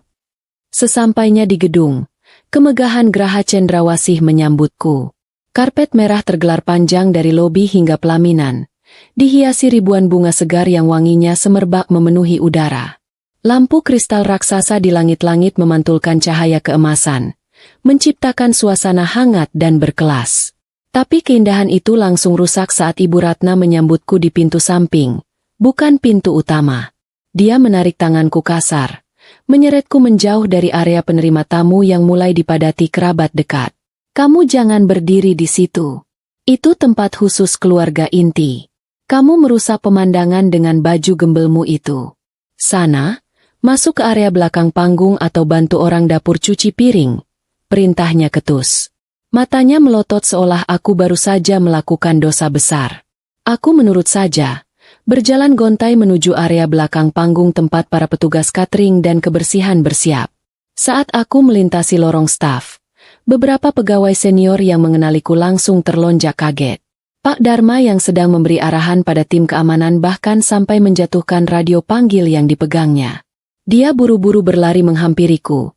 Sesampainya di gedung, kemegahan Geraha Cendrawasih menyambutku. Karpet merah tergelar panjang dari lobi hingga pelaminan, dihiasi ribuan bunga segar yang wanginya semerbak memenuhi udara. Lampu kristal raksasa di langit-langit memantulkan cahaya keemasan, menciptakan suasana hangat dan berkelas. Tapi keindahan itu langsung rusak saat Ibu Ratna menyambutku di pintu samping, bukan pintu utama. Dia menarik tanganku kasar, menyeretku menjauh dari area penerima tamu yang mulai dipadati kerabat dekat. "Kamu jangan berdiri di situ. Itu tempat khusus keluarga inti. Kamu merusak pemandangan dengan baju gembelmu itu. Sana, masuk ke area belakang panggung atau bantu orang dapur cuci piring," perintahnya ketus. Matanya melotot seolah aku baru saja melakukan dosa besar. Aku menurut saja. Berjalan gontai menuju area belakang panggung tempat para petugas catering dan kebersihan bersiap. Saat aku melintasi lorong staf, beberapa pegawai senior yang mengenaliku langsung terlonjak kaget. Pak Dharma yang sedang memberi arahan pada tim keamanan bahkan sampai menjatuhkan radio panggil yang dipegangnya. Dia buru-buru berlari menghampiriku.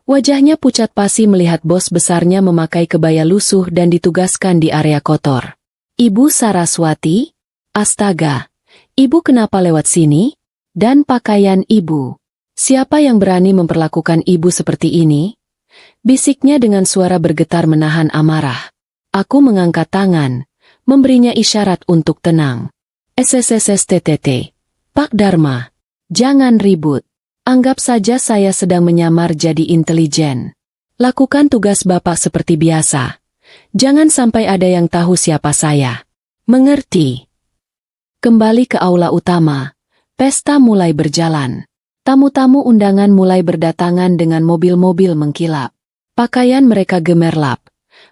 Wajahnya pucat pasi melihat bos besarnya memakai kebaya lusuh dan ditugaskan di area kotor. Ibu Saraswati? Astaga, ibu kenapa lewat sini? Dan pakaian ibu. Siapa yang berani memperlakukan ibu seperti ini? Bisiknya dengan suara bergetar menahan amarah. Aku mengangkat tangan, memberinya isyarat untuk tenang. SSSSTTT. Pak Dharma, jangan ribut. Anggap saja saya sedang menyamar jadi intelijen. Lakukan tugas Bapak seperti biasa. Jangan sampai ada yang tahu siapa saya. Mengerti? Kembali ke aula utama. Pesta mulai berjalan. Tamu-tamu undangan mulai berdatangan dengan mobil-mobil mengkilap. Pakaian mereka gemerlap.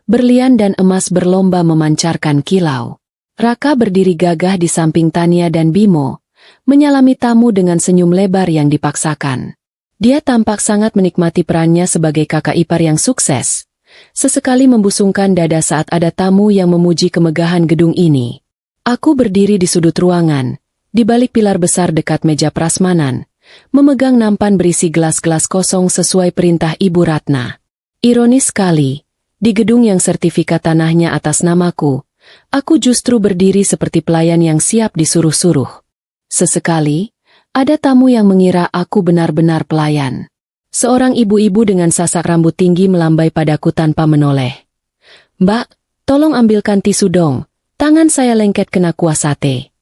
Berlian dan emas berlomba memancarkan kilau. Raka berdiri gagah di samping Tania dan Bimo, menyalami tamu dengan senyum lebar yang dipaksakan. Dia tampak sangat menikmati perannya sebagai kakak ipar yang sukses. Sesekali membusungkan dada saat ada tamu yang memuji kemegahan gedung ini. Aku berdiri di sudut ruangan, di balik pilar besar dekat meja prasmanan, memegang nampan berisi gelas-gelas kosong sesuai perintah Ibu Ratna. Ironis sekali, di gedung yang sertifikat tanahnya atas namaku, aku justru berdiri seperti pelayan yang siap disuruh-suruh. Sesekali, ada tamu yang mengira aku benar-benar pelayan. Seorang ibu-ibu dengan sasak rambut tinggi melambai padaku tanpa menoleh. Mbak, tolong ambilkan tisu dong, tangan saya lengket kena kuah sate.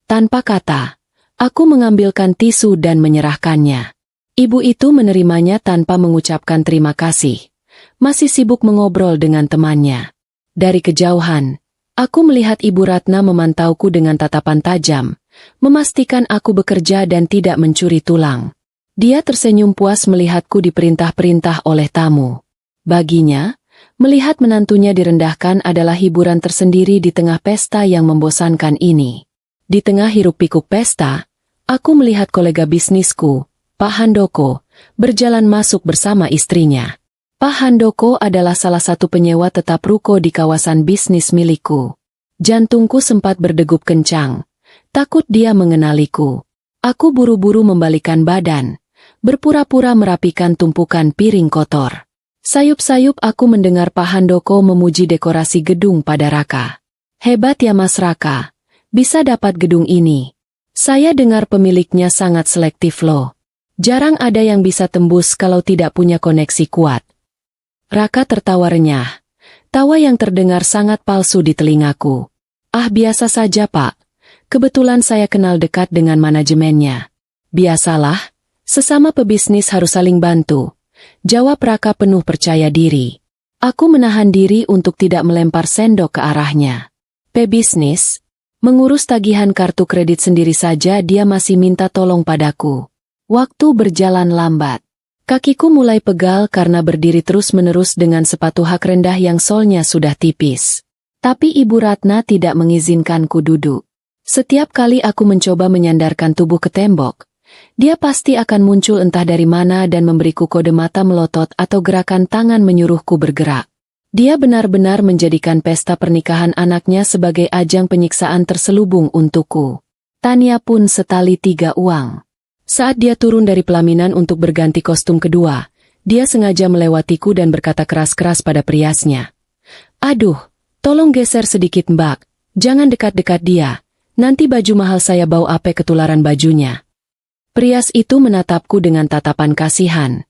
Tanpa kata, aku mengambilkan tisu dan menyerahkannya. Ibu itu menerimanya tanpa mengucapkan terima kasih. Masih sibuk mengobrol dengan temannya. Dari kejauhan, aku melihat Ibu Ratna memantauku dengan tatapan tajam, memastikan aku bekerja dan tidak mencuri tulang. Dia tersenyum puas melihatku diperintah-perintah oleh tamu. Baginya, melihat menantunya direndahkan adalah hiburan tersendiri di tengah pesta yang membosankan ini. Di tengah hiruk-pikuk pesta, aku melihat kolega bisnisku, Pak Handoko, berjalan masuk bersama istrinya. Pak Handoko adalah salah satu penyewa tetap ruko di kawasan bisnis milikku. Jantungku sempat berdegup kencang. Takut dia mengenaliku. Aku buru-buru membalikkan badan, berpura-pura merapikan tumpukan piring kotor. Sayup-sayup aku mendengar Pak Handoko memuji dekorasi gedung pada Raka. Hebat ya Mas Raka, bisa dapat gedung ini. Saya dengar pemiliknya sangat selektif loh. Jarang ada yang bisa tembus kalau tidak punya koneksi kuat. Raka tertawa renyah. Tawa yang terdengar sangat palsu di telingaku. Ah, biasa saja Pak. Kebetulan saya kenal dekat dengan manajemennya. Biasalah, sesama pebisnis harus saling bantu. Jawab Raka penuh percaya diri. Aku menahan diri untuk tidak melempar sendok ke arahnya. Pebisnis? Mengurus tagihan kartu kredit sendiri saja dia masih minta tolong padaku. Waktu berjalan lambat. Kakiku mulai pegal karena berdiri terus-menerus dengan sepatu hak rendah yang solnya sudah tipis. Tapi Ibu Ratna tidak mengizinkanku duduk. Setiap kali aku mencoba menyandarkan tubuh ke tembok, dia pasti akan muncul entah dari mana dan memberiku kode mata melotot atau gerakan tangan menyuruhku bergerak. Dia benar-benar menjadikan pesta pernikahan anaknya sebagai ajang penyiksaan terselubung untukku. Tania pun setali 3 uang. Saat dia turun dari pelaminan untuk berganti kostum kedua, dia sengaja melewatiku dan berkata keras-keras pada periasnya. Aduh, tolong geser sedikit Mbak, jangan dekat-dekat dia, nanti baju mahal saya bau ape ketularan bajunya. Prias itu menatapku dengan tatapan kasihan,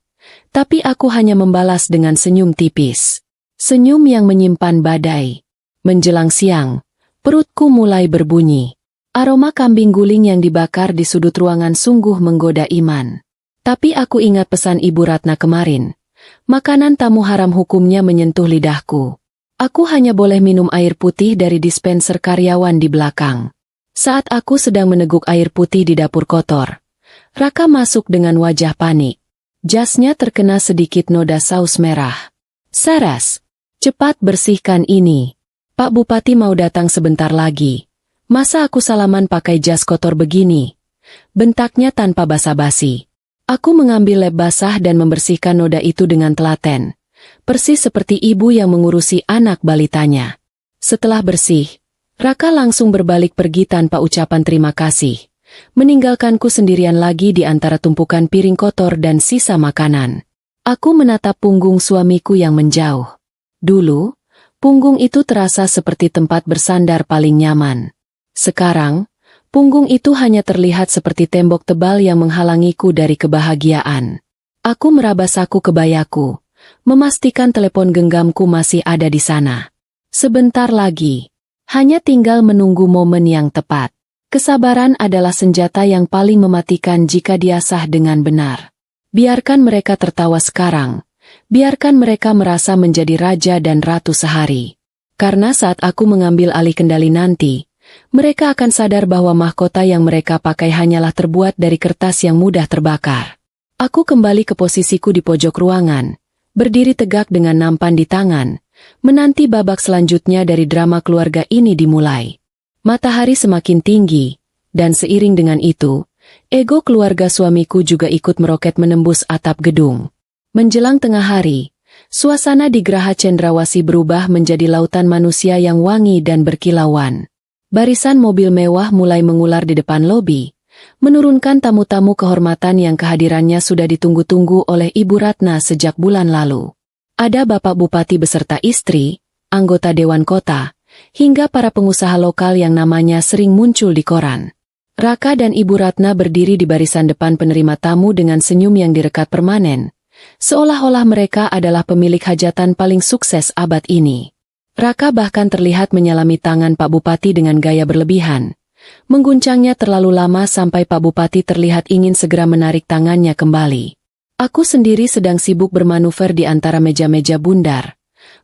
tapi aku hanya membalas dengan senyum tipis. Senyum yang menyimpan badai. Menjelang siang, perutku mulai berbunyi. Aroma kambing guling yang dibakar di sudut ruangan sungguh menggoda iman. Tapi aku ingat pesan Ibu Ratna kemarin. Makanan tamu haram hukumnya menyentuh lidahku. Aku hanya boleh minum air putih dari dispenser karyawan di belakang. Saat aku sedang meneguk air putih di dapur kotor, Raka masuk dengan wajah panik. Jasnya terkena sedikit noda saus merah. Saras, cepat bersihkan ini. Pak Bupati mau datang sebentar lagi. Masa aku salaman pakai jas kotor begini? Bentaknya tanpa basa-basi. Aku mengambil lap basah dan membersihkan noda itu dengan telaten. Persis seperti ibu yang mengurusi anak balitanya. Setelah bersih, Raka langsung berbalik pergi tanpa ucapan terima kasih. Meninggalkanku sendirian lagi di antara tumpukan piring kotor dan sisa makanan. Aku menatap punggung suamiku yang menjauh. Dulu, punggung itu terasa seperti tempat bersandar paling nyaman. Sekarang, punggung itu hanya terlihat seperti tembok tebal yang menghalangiku dari kebahagiaan. Aku meraba saku kebayaku, memastikan telepon genggamku masih ada di sana. Sebentar lagi, hanya tinggal menunggu momen yang tepat. Kesabaran adalah senjata yang paling mematikan jika diasah dengan benar. Biarkan mereka tertawa sekarang. Biarkan mereka merasa menjadi raja dan ratu sehari. Karena saat aku mengambil alih kendali nanti, mereka akan sadar bahwa mahkota yang mereka pakai hanyalah terbuat dari kertas yang mudah terbakar. Aku kembali ke posisiku di pojok ruangan, berdiri tegak dengan nampan di tangan, menanti babak selanjutnya dari drama keluarga ini dimulai. Matahari semakin tinggi, dan seiring dengan itu, ego keluarga suamiku juga ikut meroket menembus atap gedung. Menjelang tengah hari, suasana di Geraha Cendrawasih berubah menjadi lautan manusia yang wangi dan berkilauan. Barisan mobil mewah mulai mengular di depan lobi, menurunkan tamu-tamu kehormatan yang kehadirannya sudah ditunggu-tunggu oleh Ibu Ratna sejak bulan lalu. Ada Bapak Bupati beserta istri, anggota Dewan Kota, hingga para pengusaha lokal yang namanya sering muncul di koran. Raka dan Ibu Ratna berdiri di barisan depan penerima tamu dengan senyum yang direkat permanen, seolah-olah mereka adalah pemilik hajatan paling sukses abad ini. Raka bahkan terlihat menyalami tangan Pak Bupati dengan gaya berlebihan. Mengguncangnya terlalu lama sampai Pak Bupati terlihat ingin segera menarik tangannya kembali. Aku sendiri sedang sibuk bermanuver di antara meja-meja bundar,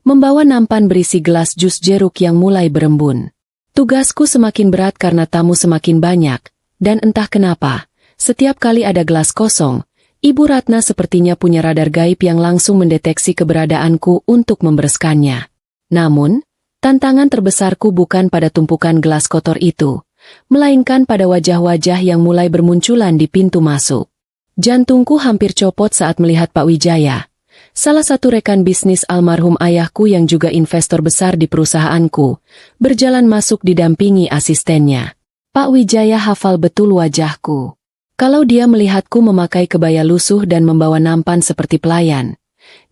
membawa nampan berisi gelas jus jeruk yang mulai berembun. Tugasku semakin berat karena tamu semakin banyak, dan entah kenapa, setiap kali ada gelas kosong, Ibu Ratna sepertinya punya radar gaib yang langsung mendeteksi keberadaanku untuk membereskannya. Namun, tantangan terbesarku bukan pada tumpukan gelas kotor itu, melainkan pada wajah-wajah yang mulai bermunculan di pintu masuk. Jantungku hampir copot saat melihat Pak Wijaya, salah satu rekan bisnis almarhum ayahku yang juga investor besar di perusahaanku, berjalan masuk didampingi asistennya. Pak Wijaya hafal betul wajahku. Kalau dia melihatku memakai kebaya lusuh dan membawa nampan seperti pelayan,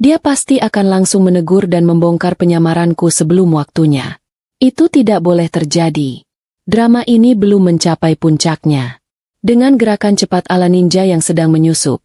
dia pasti akan langsung menegur dan membongkar penyamaranku sebelum waktunya. Itu tidak boleh terjadi. Drama ini belum mencapai puncaknya. Dengan gerakan cepat ala ninja yang sedang menyusup,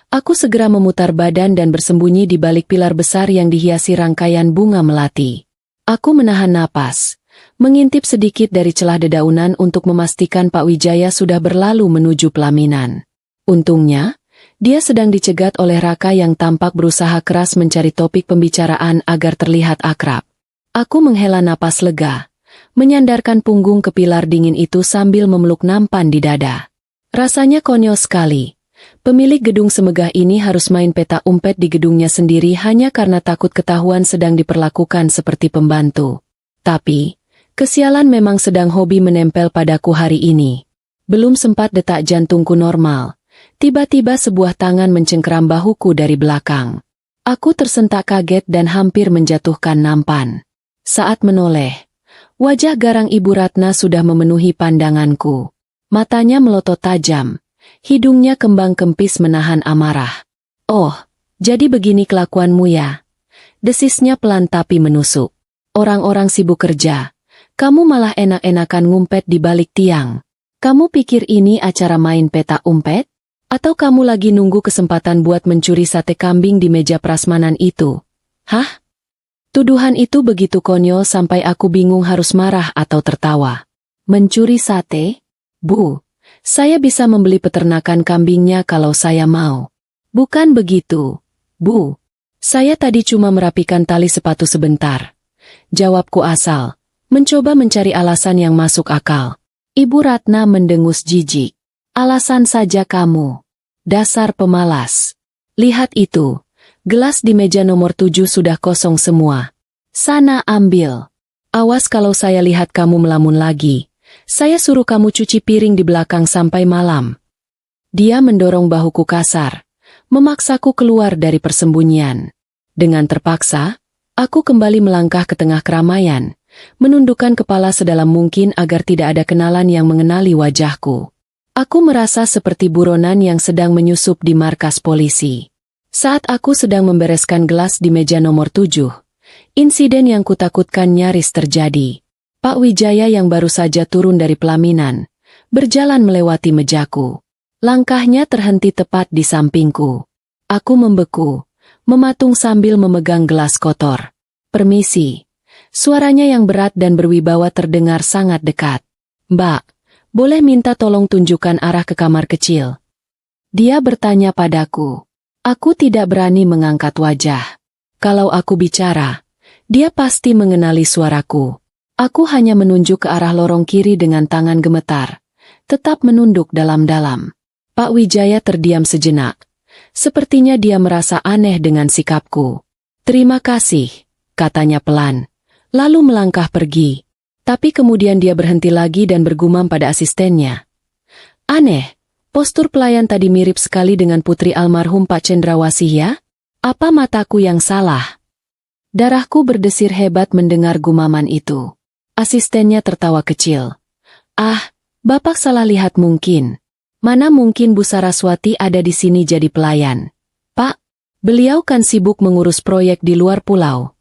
aku segera memutar badan dan bersembunyi di balik pilar besar yang dihiasi rangkaian bunga melati. Aku menahan napas, mengintip sedikit dari celah dedaunan untuk memastikan Pak Wijaya sudah berlalu menuju pelaminan. Untungnya, dia sedang dicegat oleh Raka yang tampak berusaha keras mencari topik pembicaraan agar terlihat akrab. Aku menghela napas lega, menyandarkan punggung ke pilar dingin itu sambil memeluk nampan di dada. Rasanya konyol sekali. Pemilik gedung semegah ini harus main peta umpet di gedungnya sendiri hanya karena takut ketahuan sedang diperlakukan seperti pembantu. Tapi, kesialan memang sedang hobi menempel padaku hari ini. Belum sempat detak jantungku normal. Tiba-tiba sebuah tangan mencengkeram bahuku dari belakang. Aku tersentak kaget dan hampir menjatuhkan nampan. Saat menoleh, wajah garang Ibu Ratna sudah memenuhi pandanganku. Matanya melotot tajam, hidungnya kembang kempis menahan amarah. "Oh, jadi begini kelakuanmu ya?" Desisnya pelan tapi menusuk. "Orang-orang sibuk kerja, kamu malah enak-enakan ngumpet di balik tiang. Kamu pikir ini acara main peta umpet? Atau kamu lagi nunggu kesempatan buat mencuri sate kambing di meja prasmanan itu? Hah?" Tuduhan itu begitu konyol sampai aku bingung harus marah atau tertawa. "Mencuri sate? Bu, saya bisa membeli peternakan kambingnya kalau saya mau." "Bukan begitu, Bu. Saya tadi cuma merapikan tali sepatu sebentar." Jawabku asal, mencoba mencari alasan yang masuk akal. Ibu Ratna mendengus jijik. "Alasan saja kamu. Dasar pemalas. Lihat itu, gelas di meja nomor 7 sudah kosong semua. Sana ambil. Awas kalau saya lihat kamu melamun lagi, Saya suruh kamu cuci piring di belakang sampai malam. Dia mendorong bahuku kasar, memaksaku keluar dari persembunyian. Dengan terpaksa, aku kembali melangkah ke tengah keramaian, menundukkan kepala sedalam mungkin agar tidak ada kenalan yang mengenali wajahku. Aku merasa seperti buronan yang sedang menyusup di markas polisi. Saat aku sedang membereskan gelas di meja nomor 7, insiden yang kutakutkan nyaris terjadi. Pak Wijaya yang baru saja turun dari pelaminan, berjalan melewati mejaku. Langkahnya terhenti tepat di sampingku. Aku membeku, mematung sambil memegang gelas kotor. Permisi. Suaranya yang berat dan berwibawa terdengar sangat dekat. Mbak, boleh minta tolong tunjukkan arah ke kamar kecil? Dia bertanya padaku. Aku tidak berani mengangkat wajah. Kalau aku bicara, dia pasti mengenali suaraku. Aku hanya menunjuk ke arah lorong kiri dengan tangan gemetar, tetap menunduk dalam-dalam. Pak Wijaya terdiam sejenak. Sepertinya dia merasa aneh dengan sikapku. Terima kasih, katanya pelan, lalu melangkah pergi. Tapi kemudian dia berhenti lagi dan bergumam pada asistennya. Aneh, postur pelayan tadi mirip sekali dengan putri almarhum Pak Cendrawasih ya? Apa mataku yang salah? Darahku berdesir hebat mendengar gumaman itu. Asistennya tertawa kecil. Ah, Bapak salah lihat mungkin. Mana mungkin Bu Saraswati ada di sini jadi pelayan? Pak, beliau kan sibuk mengurus proyek di luar pulau.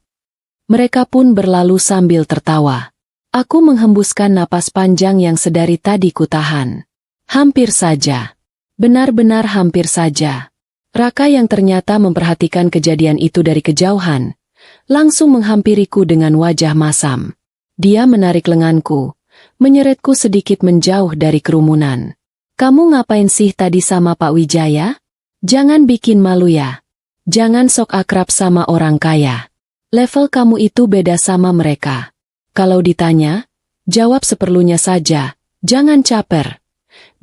Mereka pun berlalu sambil tertawa. Aku menghembuskan napas panjang yang sedari tadi kutahan. Hampir saja. Benar-benar hampir saja. Raka yang ternyata memperhatikan kejadian itu dari kejauhan, langsung menghampiriku dengan wajah masam. Dia menarik lenganku, menyeretku sedikit menjauh dari kerumunan. Kamu ngapain sih tadi sama Pak Wijaya? Jangan bikin malu ya. Jangan sok akrab sama orang kaya. Level kamu itu beda sama mereka. Kalau ditanya, jawab seperlunya saja, jangan caper.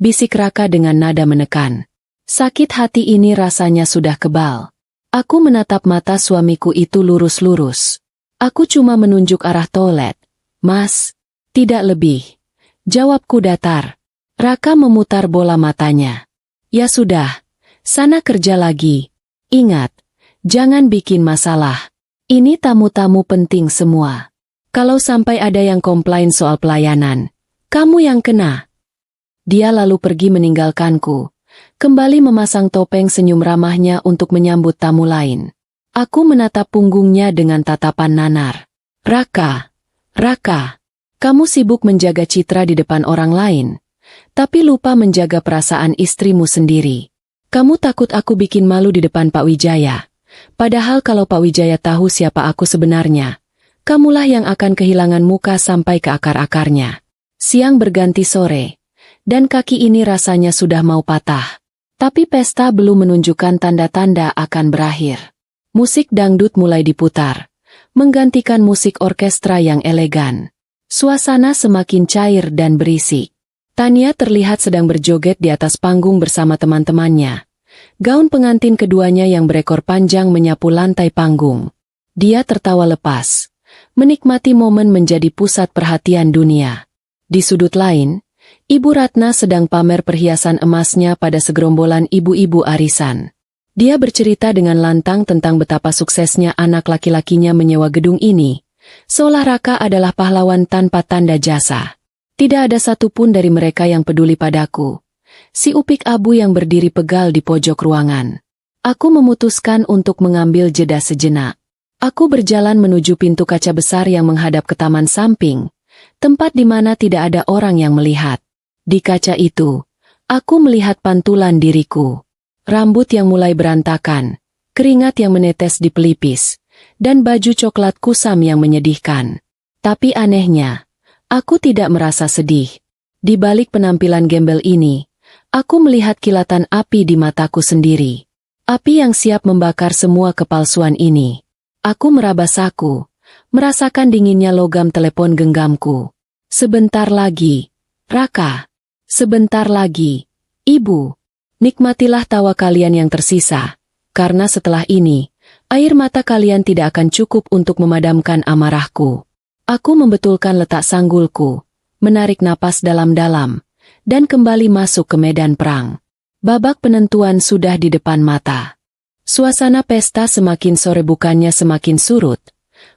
Bisik Raka dengan nada menekan. Sakit hati ini rasanya sudah kebal. Aku menatap mata suamiku itu lurus-lurus. Aku cuma menunjuk arah toilet. Mas, tidak lebih. Jawabku datar. Raka memutar bola matanya. Ya sudah, sana kerja lagi. Ingat, jangan bikin masalah. Ini tamu-tamu penting semua. Kalau sampai ada yang komplain soal pelayanan, kamu yang kena. Dia lalu pergi meninggalkanku, kembali memasang topeng senyum ramahnya untuk menyambut tamu lain. Aku menatap punggungnya dengan tatapan nanar. Raka, kamu sibuk menjaga citra di depan orang lain, tapi lupa menjaga perasaan istrimu sendiri. Kamu takut aku bikin malu di depan Pak Wijaya. Padahal kalau Pak Wijaya tahu siapa aku sebenarnya, kamulah yang akan kehilangan muka sampai ke akar-akarnya. Siang berganti sore, dan kaki ini rasanya sudah mau patah. Tapi pesta belum menunjukkan tanda-tanda akan berakhir. Musik dangdut mulai diputar, menggantikan musik orkestra yang elegan. Suasana semakin cair dan berisik. Tania terlihat sedang berjoget di atas panggung bersama teman-temannya. Gaun pengantin keduanya yang berekor panjang menyapu lantai panggung. Dia tertawa lepas, menikmati momen menjadi pusat perhatian dunia. Di sudut lain, Ibu Ratna sedang pamer perhiasan emasnya pada segerombolan ibu-ibu arisan. Dia bercerita dengan lantang tentang betapa suksesnya anak laki-lakinya menyewa gedung ini, seolah Raka adalah pahlawan tanpa tanda jasa. Tidak ada satupun dari mereka yang peduli padaku. Si Upik Abu yang berdiri pegal di pojok ruangan. Aku memutuskan untuk mengambil jeda sejenak. Aku berjalan menuju pintu kaca besar yang menghadap ke taman samping, tempat di mana tidak ada orang yang melihat. Di kaca itu, aku melihat pantulan diriku. Rambut yang mulai berantakan, keringat yang menetes di pelipis, dan baju coklat kusam yang menyedihkan. Tapi anehnya, aku tidak merasa sedih. Di balik penampilan gembel ini, aku melihat kilatan api di mataku sendiri. Api yang siap membakar semua kepalsuan ini. Aku meraba saku, merasakan dinginnya logam telepon genggamku. Sebentar lagi, Raka. Sebentar lagi, Ibu. Nikmatilah tawa kalian yang tersisa, karena setelah ini, air mata kalian tidak akan cukup untuk memadamkan amarahku. Aku membetulkan letak sanggulku, menarik napas dalam-dalam, dan kembali masuk ke medan perang. Babak penentuan sudah di depan mata. Suasana pesta semakin sore bukannya semakin surut,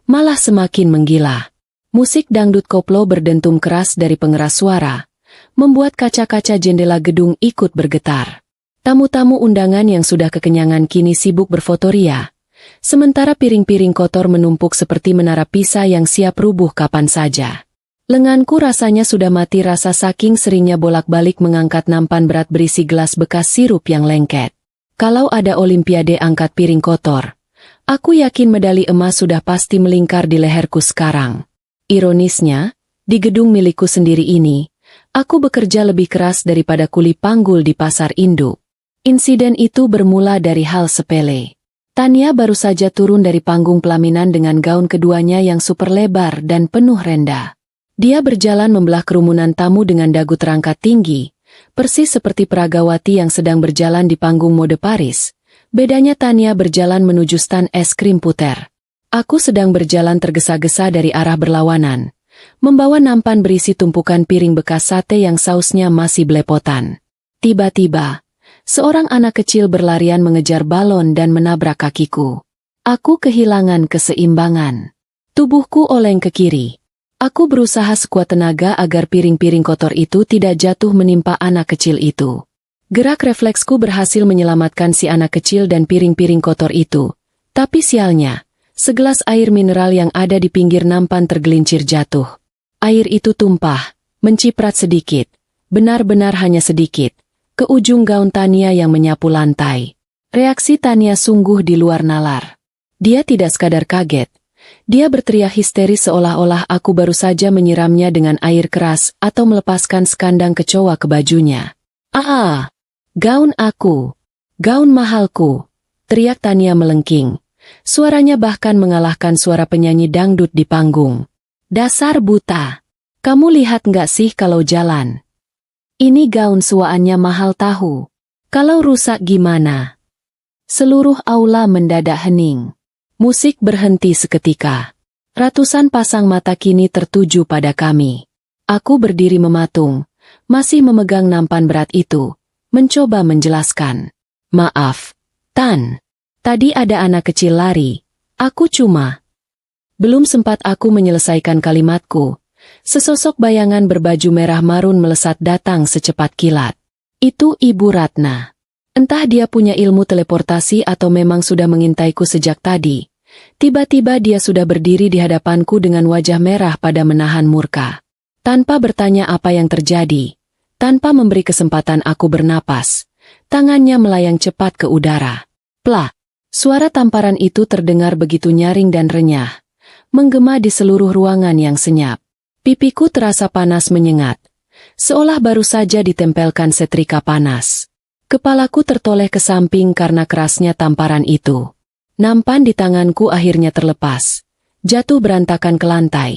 malah semakin menggila. Musik dangdut koplo berdentum keras dari pengeras suara, membuat kaca-kaca jendela gedung ikut bergetar. Tamu-tamu undangan yang sudah kekenyangan kini sibuk berfotoria, sementara piring-piring kotor menumpuk seperti menara Pisa yang siap rubuh kapan saja. Lenganku rasanya sudah mati rasa saking seringnya bolak-balik mengangkat nampan berat berisi gelas bekas sirup yang lengket. Kalau ada olimpiade angkat piring kotor, aku yakin medali emas sudah pasti melingkar di leherku sekarang. Ironisnya, di gedung milikku sendiri ini, aku bekerja lebih keras daripada kuli panggul di pasar induk. Insiden itu bermula dari hal sepele. Tania baru saja turun dari panggung pelaminan dengan gaun keduanya yang super lebar dan penuh renda. Dia berjalan membelah kerumunan tamu dengan dagu terangkat tinggi, persis seperti peragawati yang sedang berjalan di panggung mode Paris. Bedanya Tania berjalan menuju stan es krim puter. Aku sedang berjalan tergesa-gesa dari arah berlawanan, membawa nampan berisi tumpukan piring bekas sate yang sausnya masih belepotan. Tiba-tiba, seorang anak kecil berlarian mengejar balon dan menabrak kakiku. Aku kehilangan keseimbangan. Tubuhku oleng ke kiri. Aku berusaha sekuat tenaga agar piring-piring kotor itu tidak jatuh menimpa anak kecil itu. Gerak refleksku berhasil menyelamatkan si anak kecil dan piring-piring kotor itu. Tapi sialnya, segelas air mineral yang ada di pinggir nampan tergelincir jatuh. Air itu tumpah, menciprat sedikit, benar-benar hanya sedikit, ke ujung gaun Tania yang menyapu lantai. Reaksi Tania sungguh di luar nalar. Dia tidak sekadar kaget. Dia berteriak histeris seolah-olah aku baru saja menyiramnya dengan air keras atau melepaskan sekandang kecoa ke bajunya. "Ah, gaun aku! Gaun mahalku!" teriak Tania melengking. Suaranya bahkan mengalahkan suara penyanyi dangdut di panggung. "Dasar buta! Kamu lihat nggak sih kalau jalan? Ini gaun suaannya mahal tahu. Kalau rusak gimana?" Seluruh aula mendadak hening. Musik berhenti seketika. Ratusan pasang mata kini tertuju pada kami. Aku berdiri mematung, masih memegang nampan berat itu, mencoba menjelaskan. "Maaf, Tan. Tadi ada anak kecil lari. Aku cuma..." Belum sempat aku menyelesaikan kalimatku, sesosok bayangan berbaju merah marun melesat datang secepat kilat. Itu Ibu Ratna. Entah dia punya ilmu teleportasi atau memang sudah mengintaiku sejak tadi. Tiba-tiba dia sudah berdiri di hadapanku dengan wajah merah pada menahan murka. Tanpa bertanya apa yang terjadi, tanpa memberi kesempatan aku bernapas, tangannya melayang cepat ke udara. Plak! Suara tamparan itu terdengar begitu nyaring dan renyah, menggema di seluruh ruangan yang senyap. Pipiku terasa panas menyengat, seolah baru saja ditempelkan setrika panas. Kepalaku tertoleh ke samping karena kerasnya tamparan itu. Nampan di tanganku akhirnya terlepas, jatuh berantakan ke lantai,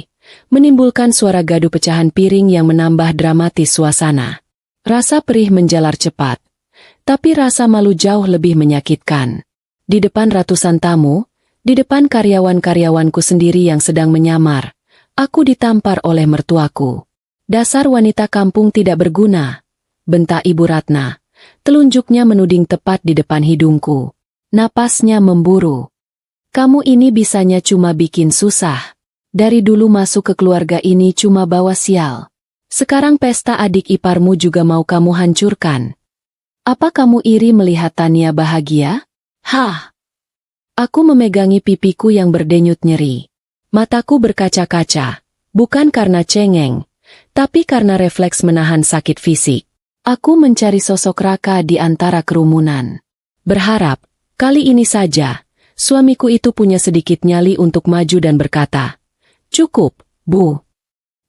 menimbulkan suara gaduh pecahan piring yang menambah dramatis suasana. Rasa perih menjalar cepat, tapi rasa malu jauh lebih menyakitkan. Di depan ratusan tamu, di depan karyawan-karyawanku sendiri yang sedang menyamar, aku ditampar oleh mertuaku. "Dasar wanita kampung tidak berguna," bentak Ibu Ratna. Telunjuknya menuding tepat di depan hidungku. Napasnya memburu. "Kamu ini bisanya cuma bikin susah. Dari dulu masuk ke keluarga ini cuma bawa sial. Sekarang pesta adik iparmu juga mau kamu hancurkan. Apa kamu iri melihat Tania bahagia?" "Hah!" Aku memegangi pipiku yang berdenyut nyeri. Mataku berkaca-kaca, bukan karena cengeng, tapi karena refleks menahan sakit fisik. Aku mencari sosok Raka di antara kerumunan. Berharap, kali ini saja, suamiku itu punya sedikit nyali untuk maju dan berkata, "Cukup, Bu."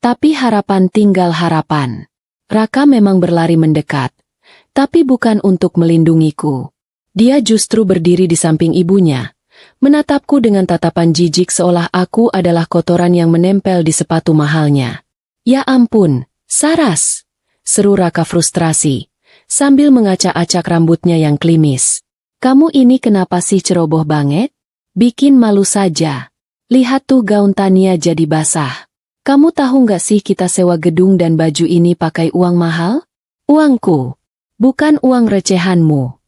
Tapi harapan tinggal harapan. Raka memang berlari mendekat, tapi bukan untuk melindungiku. Dia justru berdiri di samping ibunya, menatapku dengan tatapan jijik seolah aku adalah kotoran yang menempel di sepatu mahalnya. "Ya ampun, Saras!" seru Raka frustrasi, sambil mengacak-acak rambutnya yang klimis. "Kamu ini kenapa sih ceroboh banget? Bikin malu saja. Lihat tuh gaun Tania jadi basah." Kamu tahu nggak sih kita sewa gedung dan baju ini pakai uang mahal? Uangku, bukan uang recehanmu.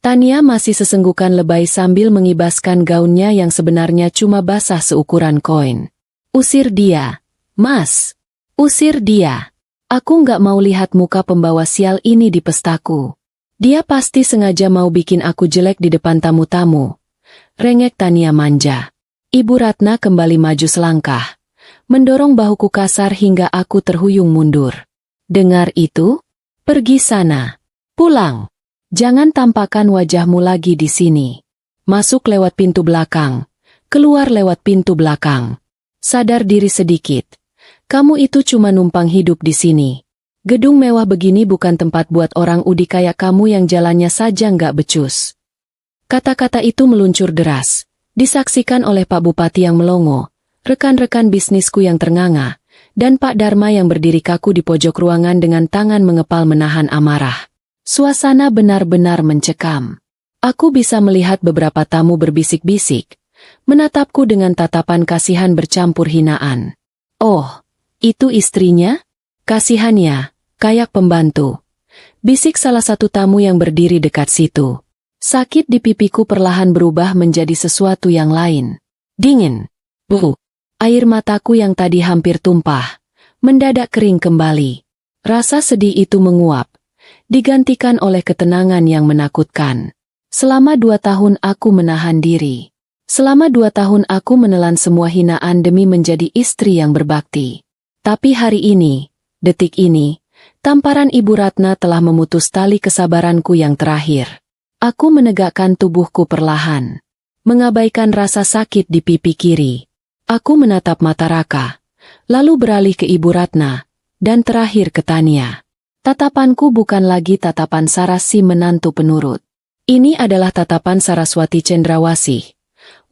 Tania masih sesenggukan lebay sambil mengibaskan gaunnya yang sebenarnya cuma basah seukuran koin. Usir dia, Mas. Usir dia. Aku nggak mau lihat muka pembawa sial ini di pestaku. Dia pasti sengaja mau bikin aku jelek di depan tamu-tamu. Rengek Tania manja. Ibu Ratna kembali maju selangkah, mendorong bahuku kasar hingga aku terhuyung mundur. Dengar itu? Pergi sana. Pulang. Jangan tampakkan wajahmu lagi di sini. Masuk lewat pintu belakang. Keluar lewat pintu belakang. Sadar diri sedikit. Kamu itu cuma numpang hidup di sini. Gedung mewah begini bukan tempat buat orang udi kayak kamu yang jalannya saja nggak becus. Kata-kata itu meluncur deras. Disaksikan oleh Pak Bupati yang melongo, rekan-rekan bisnisku yang ternganga, dan Pak Dharma yang berdiri kaku di pojok ruangan dengan tangan mengepal menahan amarah. Suasana benar-benar mencekam. Aku bisa melihat beberapa tamu berbisik-bisik, menatapku dengan tatapan kasihan bercampur hinaan. Oh, itu istrinya? Kasihan ya, kayak pembantu. Bisik salah satu tamu yang berdiri dekat situ. Sakit di pipiku perlahan berubah menjadi sesuatu yang lain. Dingin. Air mataku yang tadi hampir tumpah, mendadak kering kembali. Rasa sedih itu menguap, digantikan oleh ketenangan yang menakutkan. Selama 2 tahun aku menahan diri. Selama 2 tahun aku menelan semua hinaan demi menjadi istri yang berbakti. Tapi hari ini, detik ini, tamparan Ibu Ratna telah memutus tali kesabaranku yang terakhir. Aku menegakkan tubuhku perlahan, mengabaikan rasa sakit di pipi kiri. Aku menatap mata Raka, lalu beralih ke Ibu Ratna, dan terakhir ke Tania. Tatapanku bukan lagi tatapan Sarasi menantu penurut. Ini adalah tatapan Saraswati Cendrawasih,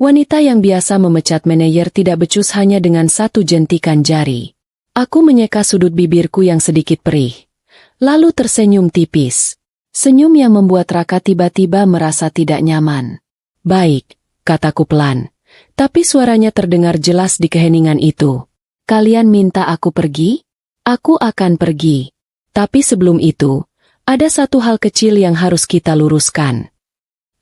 wanita yang biasa memecat manajer tidak becus hanya dengan satu jentikan jari. Aku menyeka sudut bibirku yang sedikit perih, lalu tersenyum tipis. Senyum yang membuat Raka tiba-tiba merasa tidak nyaman. Baik, kataku pelan, tapi suaranya terdengar jelas di keheningan itu. Kalian minta aku pergi? Aku akan pergi. Tapi sebelum itu, ada satu hal kecil yang harus kita luruskan.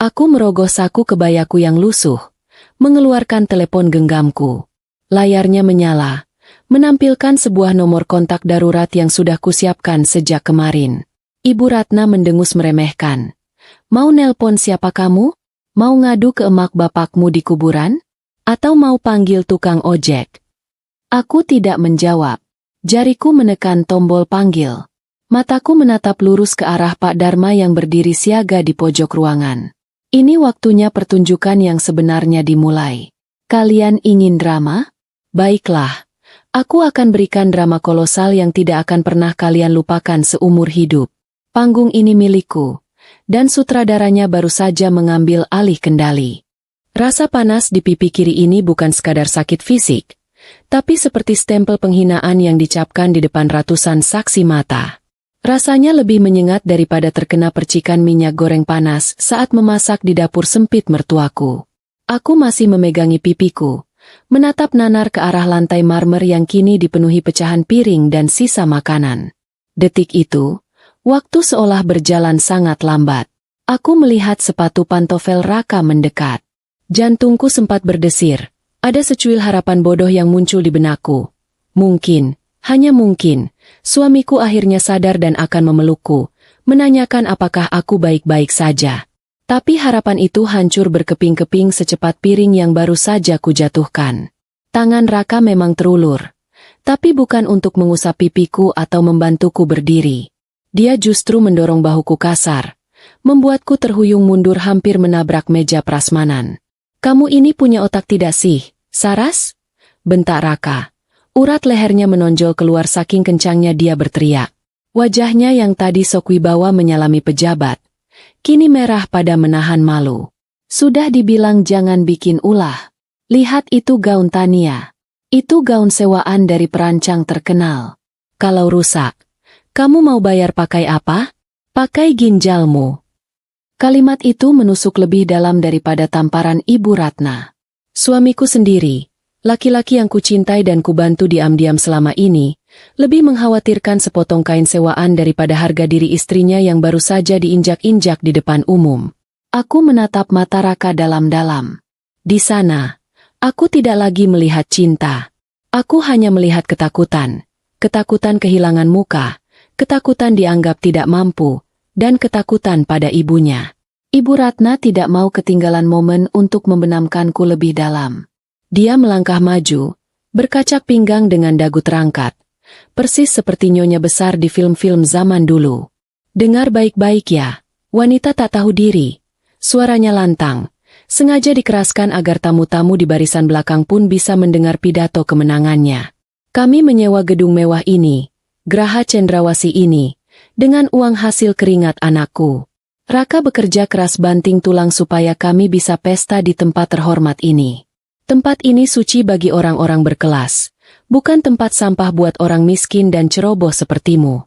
Aku merogoh saku kebayaku yang lusuh, mengeluarkan telepon genggamku. Layarnya menyala, menampilkan sebuah nomor kontak darurat yang sudah kusiapkan sejak kemarin. Ibu Ratna mendengus meremehkan. Mau nelpon siapa kamu? Mau ngadu ke emak bapakmu di kuburan? Atau mau panggil tukang ojek? Aku tidak menjawab. Jariku menekan tombol panggil. Mataku menatap lurus ke arah Pak Dharma yang berdiri siaga di pojok ruangan. Ini waktunya pertunjukan yang sebenarnya dimulai. Kalian ingin drama? Baiklah. Aku akan berikan drama kolosal yang tidak akan pernah kalian lupakan seumur hidup. Panggung ini milikku, dan sutradaranya baru saja mengambil alih kendali. Rasa panas di pipi kiri ini bukan sekadar sakit fisik, tapi seperti stempel penghinaan yang dicapkan di depan ratusan saksi mata. Rasanya lebih menyengat daripada terkena percikan minyak goreng panas saat memasak di dapur sempit mertuaku. Aku masih memegangi pipiku, menatap nanar ke arah lantai marmer yang kini dipenuhi pecahan piring dan sisa makanan. Detik itu, waktu seolah berjalan sangat lambat. Aku melihat sepatu pantofel Raka mendekat. Jantungku sempat berdesir. Ada secuil harapan bodoh yang muncul di benakku. Mungkin, hanya mungkin, suamiku akhirnya sadar dan akan memelukku, menanyakan apakah aku baik-baik saja. Tapi harapan itu hancur berkeping-keping secepat piring yang baru saja kujatuhkan. Tangan Raka memang terulur, tapi bukan untuk mengusap pipiku atau membantuku berdiri. Dia justru mendorong bahuku kasar, membuatku terhuyung mundur hampir menabrak meja prasmanan. Kamu ini punya otak tidak sih, Saras? Bentak Raka. Urat lehernya menonjol keluar saking kencangnya dia berteriak. Wajahnya yang tadi sok wibawa menyalami pejabat, kini merah pada menahan malu. Sudah dibilang jangan bikin ulah. Lihat itu gaun Tania. Itu gaun sewaan dari perancang terkenal. Kalau rusak, kamu mau bayar pakai apa? Pakai ginjalmu. Kalimat itu menusuk lebih dalam daripada tamparan Ibu Ratna. Suamiku sendiri, Laki-laki yang kucintai dan kubantu diam-diam selama ini, lebih mengkhawatirkan sepotong kain sewaan daripada harga diri istrinya yang baru saja diinjak-injak di depan umum. Aku menatap mata Raka dalam-dalam. Di sana, aku tidak lagi melihat cinta. Aku hanya melihat ketakutan. Ketakutan kehilangan muka, ketakutan dianggap tidak mampu, dan ketakutan pada ibunya. Ibu Ratna tidak mau ketinggalan momen untuk membenamkanku lebih dalam. Dia melangkah maju, berkacak pinggang dengan dagu terangkat, persis seperti nyonya besar di film-film zaman dulu. Dengar baik-baik ya, wanita tak tahu diri. Suaranya lantang, sengaja dikeraskan agar tamu-tamu di barisan belakang pun bisa mendengar pidato kemenangannya. Kami menyewa gedung mewah ini, Geraha Cendrawasih ini, dengan uang hasil keringat anakku. Raka bekerja keras banting tulang supaya kami bisa pesta di tempat terhormat ini. Tempat ini suci bagi orang-orang berkelas, bukan tempat sampah buat orang miskin dan ceroboh sepertimu.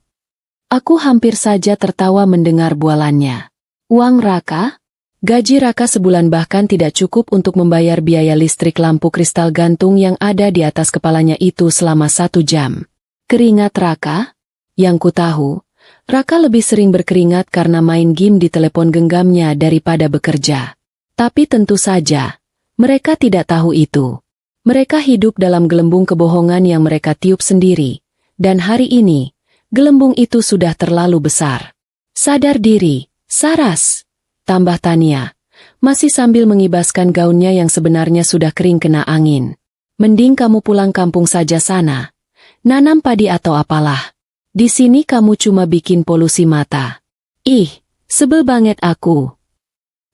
Aku hampir saja tertawa mendengar bualannya. Uang Raka? Gaji Raka sebulan bahkan tidak cukup untuk membayar biaya listrik lampu kristal gantung yang ada di atas kepalanya itu selama 1 jam. Keringat Raka? Yang ku tahu, Raka lebih sering berkeringat karena main game di telepon genggamnya daripada bekerja. Tapi tentu saja, mereka tidak tahu itu. Mereka hidup dalam gelembung kebohongan yang mereka tiup sendiri. Dan hari ini, gelembung itu sudah terlalu besar. Sadar diri, Saras, tambah Tania, masih sambil mengibaskan gaunnya yang sebenarnya sudah kering kena angin. Mending kamu pulang kampung saja sana. Nanam padi atau apalah. Di sini kamu cuma bikin polusi mata. Ih, sebel banget aku.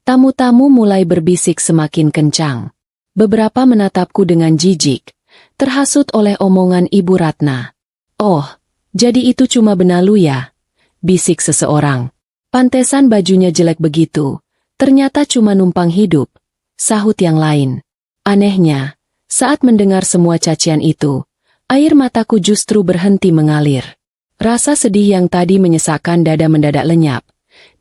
Tamu-tamu mulai berbisik semakin kencang. Beberapa menatapku dengan jijik, terhasut oleh omongan Ibu Ratna. Oh, jadi itu cuma benalu ya? Bisik seseorang. Pantesan bajunya jelek begitu. Ternyata cuma numpang hidup. Sahut yang lain. Anehnya, saat mendengar semua cacian itu, air mataku justru berhenti mengalir. Rasa sedih yang tadi menyesakkan dada mendadak lenyap,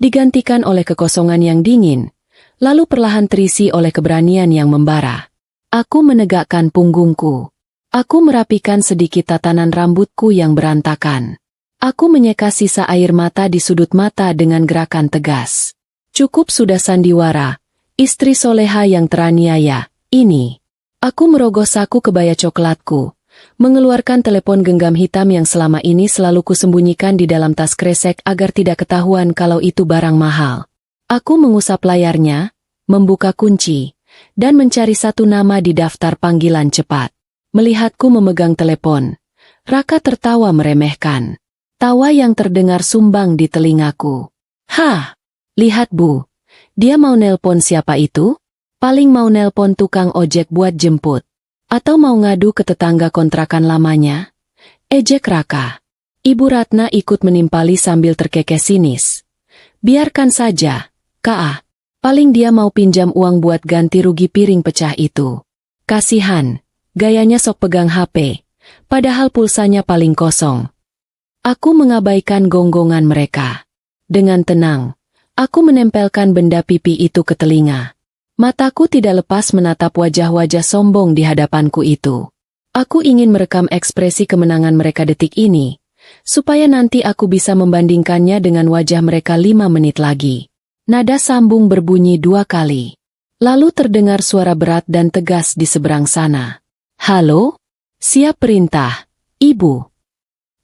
digantikan oleh kekosongan yang dingin, lalu perlahan terisi oleh keberanian yang membara. Aku menegakkan punggungku. Aku merapikan sedikit tatanan rambutku yang berantakan. Aku menyeka sisa air mata di sudut mata dengan gerakan tegas. Cukup sudah sandiwara, istri soleha yang teraniaya, ini. Aku merogoh saku kebaya coklatku, mengeluarkan telepon genggam hitam yang selama ini selalu kusembunyikan di dalam tas kresek agar tidak ketahuan kalau itu barang mahal. Aku mengusap layarnya, membuka kunci, dan mencari satu nama di daftar panggilan cepat. Melihatku memegang telepon, Raka tertawa meremehkan. Tawa yang terdengar sumbang di telingaku. Hah, lihat Bu, dia mau nelpon siapa itu? Paling mau nelpon tukang ojek buat jemput. Atau mau ngadu ke tetangga kontrakan lamanya? Ejek Raka. Ibu Ratna ikut menimpali sambil terkekeh sinis. Biarkan saja, Kak. Paling dia mau pinjam uang buat ganti rugi piring pecah itu. Kasihan, gayanya sok pegang HP, padahal pulsanya paling kosong. Aku mengabaikan gonggongan mereka. Dengan tenang, aku menempelkan benda pipi itu ke telinga. Mataku tidak lepas menatap wajah-wajah sombong di hadapanku itu. Aku ingin merekam ekspresi kemenangan mereka detik ini, supaya nanti aku bisa membandingkannya dengan wajah mereka 5 menit lagi. Nada sambung berbunyi 2 kali. Lalu terdengar suara berat dan tegas di seberang sana. Halo? Siap perintah, Ibu.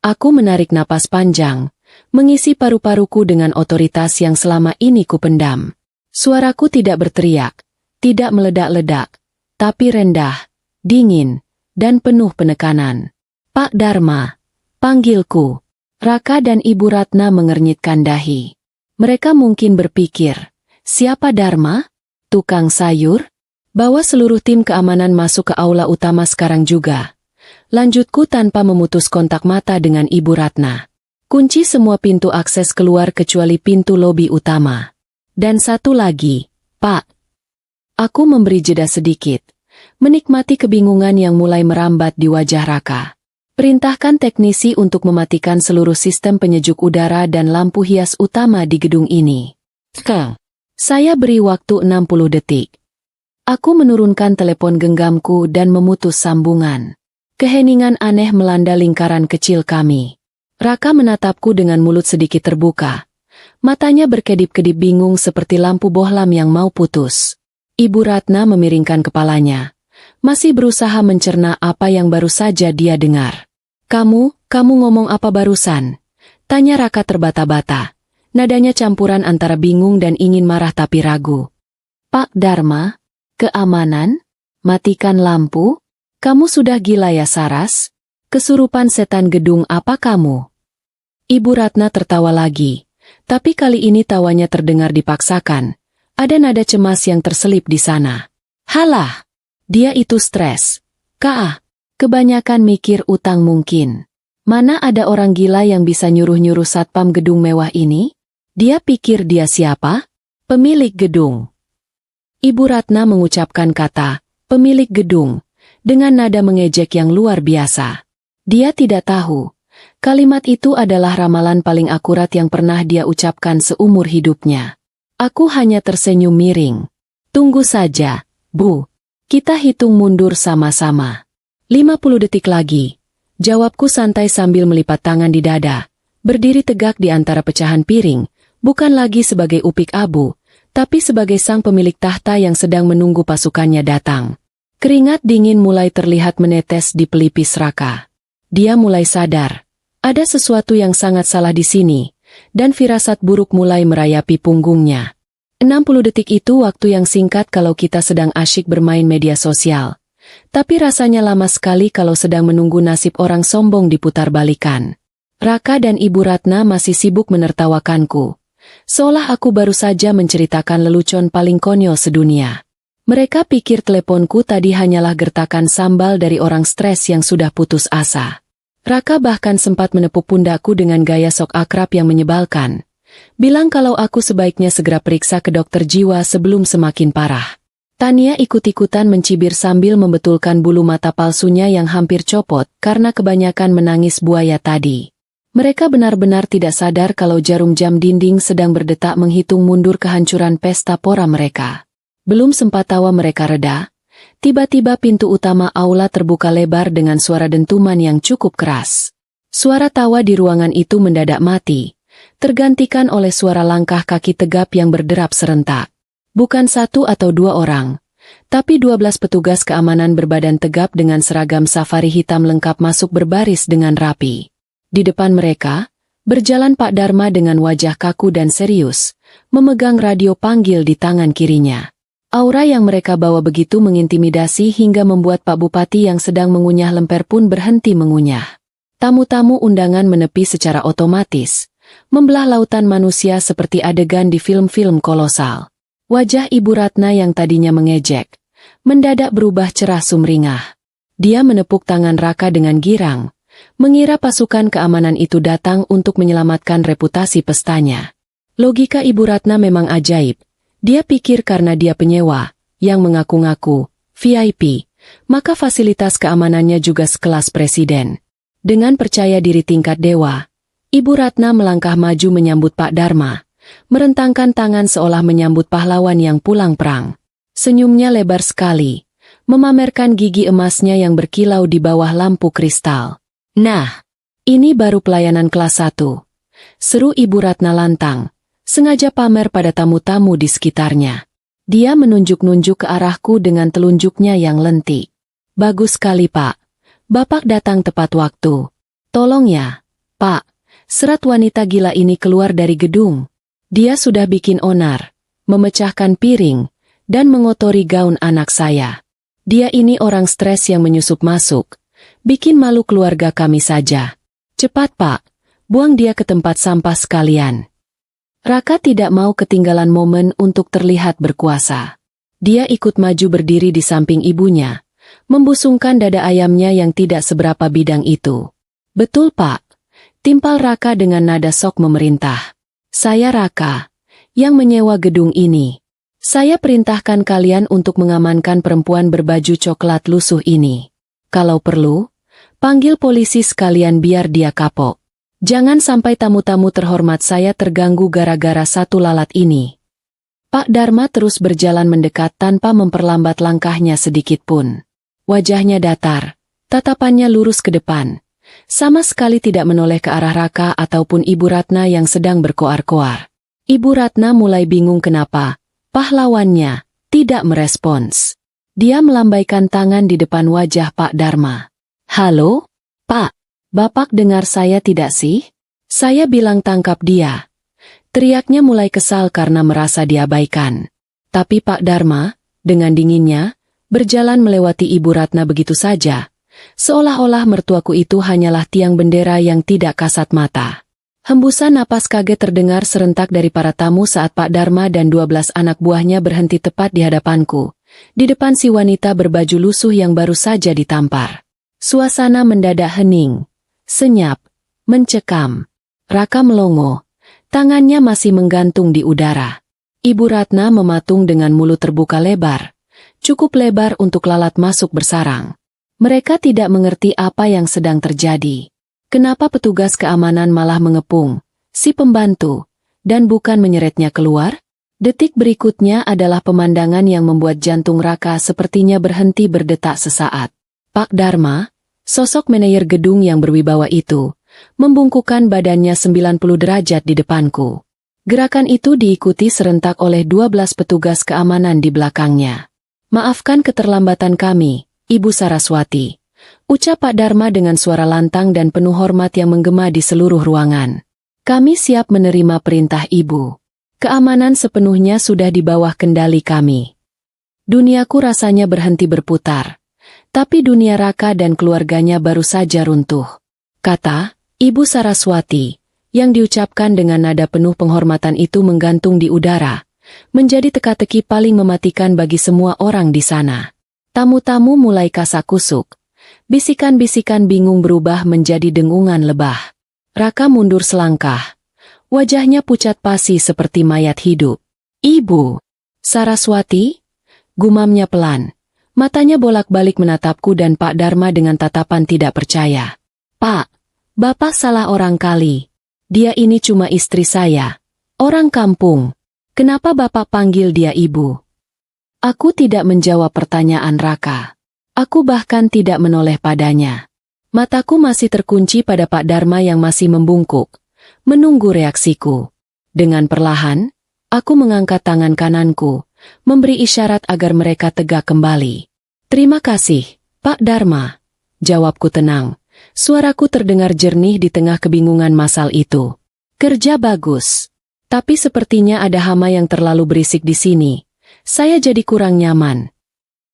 Aku menarik napas panjang, mengisi paru-paruku dengan otoritas yang selama ini kupendam. Suaraku tidak berteriak, tidak meledak-ledak, tapi rendah, dingin, dan penuh penekanan. Pak Dharma, panggilku. Raka dan Ibu Ratna mengernyitkan dahi. Mereka mungkin berpikir, siapa Dharma? Tukang sayur? Bawa seluruh tim keamanan masuk ke aula utama sekarang juga. Lanjutku tanpa memutus kontak mata dengan Ibu Ratna. Kunci semua pintu akses keluar kecuali pintu lobi utama. Dan satu lagi, Pak. Aku memberi jeda sedikit, menikmati kebingungan yang mulai merambat di wajah Raka. Perintahkan teknisi untuk mematikan seluruh sistem penyejuk udara dan lampu hias utama di gedung ini. Saya beri waktu 60 detik. Aku menurunkan telepon genggamku dan memutus sambungan. Keheningan aneh melanda lingkaran kecil kami. Raka menatapku dengan mulut sedikit terbuka. Matanya berkedip-kedip bingung seperti lampu bohlam yang mau putus. Ibu Ratna memiringkan kepalanya. Masih berusaha mencerna apa yang baru saja dia dengar. Kamu ngomong apa barusan? Tanya Raka terbata-bata. Nadanya campuran antara bingung dan ingin marah tapi ragu. Pak Dharma, keamanan? Matikan lampu? Kamu sudah gila ya Saras? Kesurupan setan gedung apa kamu? Ibu Ratna tertawa lagi. Tapi kali ini tawanya terdengar dipaksakan. Ada nada cemas yang terselip di sana. Halah! Dia itu stres. Kebanyakan mikir utang mungkin. Mana ada orang gila yang bisa nyuruh-nyuruh satpam gedung mewah ini? Dia pikir dia siapa? Pemilik gedung. Ibu Ratna mengucapkan kata, pemilik gedung, dengan nada mengejek yang luar biasa. Dia tidak tahu. Kalimat itu adalah ramalan paling akurat yang pernah dia ucapkan seumur hidupnya. Aku hanya tersenyum miring. Tunggu saja, Bu. Kita hitung mundur sama-sama. 50 detik lagi. Jawabku santai sambil melipat tangan di dada. Berdiri tegak di antara pecahan piring, bukan lagi sebagai upik abu, tapi sebagai sang pemilik tahta yang sedang menunggu pasukannya datang. Keringat dingin mulai terlihat menetes di pelipis Raka. Dia mulai sadar. Ada sesuatu yang sangat salah di sini, dan firasat buruk mulai merayapi punggungnya. 60 detik itu waktu yang singkat kalau kita sedang asyik bermain media sosial. Tapi rasanya lama sekali kalau sedang menunggu nasib orang sombong diputar-balikan. Raka dan Ibu Ratna masih sibuk menertawakanku. Seolah aku baru saja menceritakan lelucon paling konyol sedunia. Mereka pikir teleponku tadi hanyalah gertakan sambal dari orang stres yang sudah putus asa. Raka bahkan sempat menepuk pundakku dengan gaya sok akrab yang menyebalkan. Bilang kalau aku sebaiknya segera periksa ke dokter jiwa sebelum semakin parah. Tania ikut-ikutan mencibir sambil membetulkan bulu mata palsunya yang hampir copot karena kebanyakan menangis buaya tadi. Mereka benar-benar tidak sadar kalau jarum jam dinding sedang berdetak menghitung mundur kehancuran pesta pora mereka. Belum sempat tawa mereka reda, tiba-tiba pintu utama aula terbuka lebar dengan suara dentuman yang cukup keras. Suara tawa di ruangan itu mendadak mati, tergantikan oleh suara langkah kaki tegap yang berderap serentak. Bukan satu atau dua orang, tapi 12 petugas keamanan berbadan tegap dengan seragam safari hitam lengkap masuk berbaris dengan rapi. Di depan mereka, berjalan Pak Dharma dengan wajah kaku dan serius, memegang radio panggil di tangan kirinya. Aura yang mereka bawa begitu mengintimidasi hingga membuat Pak Bupati yang sedang mengunyah lemper pun berhenti mengunyah. Tamu-tamu undangan menepi secara otomatis, membelah lautan manusia seperti adegan di film-film kolosal. Wajah Ibu Ratna yang tadinya mengejek, mendadak berubah cerah sumringah. Dia menepuk tangan Raka dengan girang, mengira pasukan keamanan itu datang untuk menyelamatkan reputasi pestanya. Logika Ibu Ratna memang ajaib. Dia pikir karena dia penyewa, yang mengaku-ngaku VIP, maka fasilitas keamanannya juga sekelas presiden. Dengan percaya diri tingkat dewa, Ibu Ratna melangkah maju menyambut Pak Dharma, merentangkan tangan seolah menyambut pahlawan yang pulang perang. Senyumnya lebar sekali, memamerkan gigi emasnya yang berkilau di bawah lampu kristal. Nah, ini baru pelayanan kelas 1. Seru Ibu Ratna lantang, sengaja pamer pada tamu-tamu di sekitarnya. Dia menunjuk-nunjuk ke arahku dengan telunjuknya yang lentik. Bagus sekali Pak, Bapak datang tepat waktu. Tolong ya, Pak, serat wanita gila ini keluar dari gedung. Dia sudah bikin onar, memecahkan piring, dan mengotori gaun anak saya. Dia ini orang stres yang menyusup masuk, bikin malu keluarga kami saja. Cepat Pak, buang dia ke tempat sampah sekalian. Raka tidak mau ketinggalan momen untuk terlihat berkuasa. Dia ikut maju berdiri di samping ibunya, membusungkan dada ayamnya yang tidak seberapa bidang itu. Betul Pak, timpal Raka dengan nada sok memerintah. Saya Raka, yang menyewa gedung ini. Saya perintahkan kalian untuk mengamankan perempuan berbaju coklat lusuh ini. Kalau perlu, panggil polisi sekalian biar dia kapok. Jangan sampai tamu-tamu terhormat saya terganggu gara-gara satu lalat ini. Pak Dharma terus berjalan mendekat tanpa memperlambat langkahnya sedikit pun. Wajahnya datar, tatapannya lurus ke depan. Sama sekali tidak menoleh ke arah Raka ataupun Ibu Ratna yang sedang berkoar-koar. Ibu Ratna mulai bingung kenapa pahlawannya tidak merespons. Dia melambaikan tangan di depan wajah Pak Dharma. "Halo, Pak, Bapak dengar saya tidak sih?" Saya bilang tangkap dia. Teriaknya mulai kesal karena merasa diabaikan. Tapi Pak Dharma, dengan dinginnya, berjalan melewati Ibu Ratna begitu saja. Seolah-olah mertuaku itu hanyalah tiang bendera yang tidak kasat mata. Hembusan napas kaget terdengar serentak dari para tamu saat Pak Dharma dan 12 anak buahnya berhenti tepat di hadapanku. Di depan si wanita berbaju lusuh yang baru saja ditampar. Suasana mendadak hening, senyap, mencekam. Raka melongo. Tangannya masih menggantung di udara. Ibu Ratna mematung dengan mulut terbuka lebar. Cukup lebar untuk lalat masuk bersarang. Mereka tidak mengerti apa yang sedang terjadi. Kenapa petugas keamanan malah mengepung si pembantu dan bukan menyeretnya keluar? Detik berikutnya adalah pemandangan yang membuat jantung Raka sepertinya berhenti berdetak sesaat. Pak Dharma, sosok manajer gedung yang berwibawa itu, membungkukkan badannya 90 derajat di depanku. Gerakan itu diikuti serentak oleh 12 petugas keamanan di belakangnya. "Maafkan keterlambatan kami, Ibu Saraswati," ucap Pak Dharma dengan suara lantang dan penuh hormat yang menggema di seluruh ruangan. "Kami siap menerima perintah Ibu. Keamanan sepenuhnya sudah di bawah kendali kami." Duniaku rasanya berhenti berputar. Tapi dunia Raka dan keluarganya baru saja runtuh. Kata Ibu Saraswati, yang diucapkan dengan nada penuh penghormatan itu menggantung di udara, menjadi teka-teki paling mematikan bagi semua orang di sana. Tamu-tamu mulai kasak-kusuk. Bisikan-bisikan bingung berubah menjadi dengungan lebah. Raka mundur selangkah. Wajahnya pucat pasi seperti mayat hidup. "Ibu Saraswati?" gumamnya pelan. Matanya bolak-balik menatapku dan Pak Dharma dengan tatapan tidak percaya. "Pak, Bapak salah orang kali. Dia ini cuma istri saya. Orang kampung. Kenapa Bapak panggil dia Ibu?" Aku tidak menjawab pertanyaan Raka. Aku bahkan tidak menoleh padanya. Mataku masih terkunci pada Pak Dharma yang masih membungkuk, menunggu reaksiku. Dengan perlahan, aku mengangkat tangan kananku, memberi isyarat agar mereka tegak kembali. "Terima kasih, Pak Dharma," jawabku tenang. Suaraku terdengar jernih di tengah kebingungan masal itu. "Kerja bagus. Tapi sepertinya ada hama yang terlalu berisik di sini. Saya jadi kurang nyaman."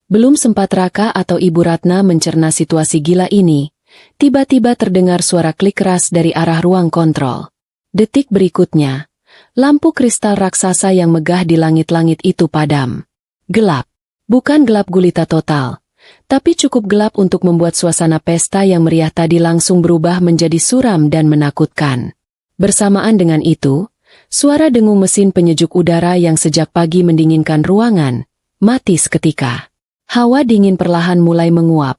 Belum sempat Raka atau Ibu Ratna mencerna situasi gila ini, tiba-tiba terdengar suara klik keras dari arah ruang kontrol. Detik berikutnya, lampu kristal raksasa yang megah di langit-langit itu padam. Gelap. Bukan gelap gulita total, tapi cukup gelap untuk membuat suasana pesta yang meriah tadi langsung berubah menjadi suram dan menakutkan. Bersamaan dengan itu, suara dengung mesin penyejuk udara yang sejak pagi mendinginkan ruangan, mati seketika. Hawa dingin perlahan mulai menguap,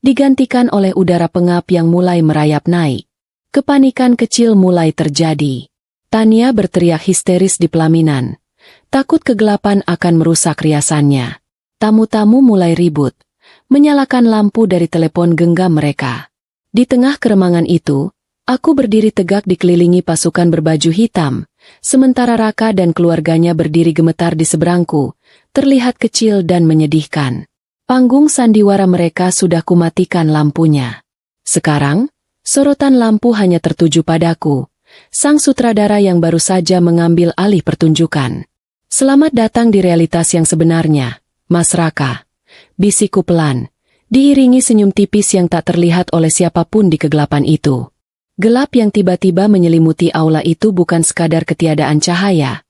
digantikan oleh udara pengap yang mulai merayap naik. Kepanikan kecil mulai terjadi. Tania berteriak histeris di pelaminan. Takut kegelapan akan merusak riasannya. Tamu-tamu mulai ribut, menyalakan lampu dari telepon genggam mereka. Di tengah keremangan itu, aku berdiri tegak dikelilingi pasukan berbaju hitam, sementara Raka dan keluarganya berdiri gemetar di seberangku, terlihat kecil dan menyedihkan. Panggung sandiwara mereka sudah kumatikan lampunya. Sekarang, sorotan lampu hanya tertuju padaku, sang sutradara yang baru saja mengambil alih pertunjukan. "Selamat datang di realitas yang sebenarnya, Mas Raka," bisikku pelan, diiringi senyum tipis yang tak terlihat oleh siapapun di kegelapan itu. Gelap yang tiba-tiba menyelimuti aula itu bukan sekadar ketiadaan cahaya,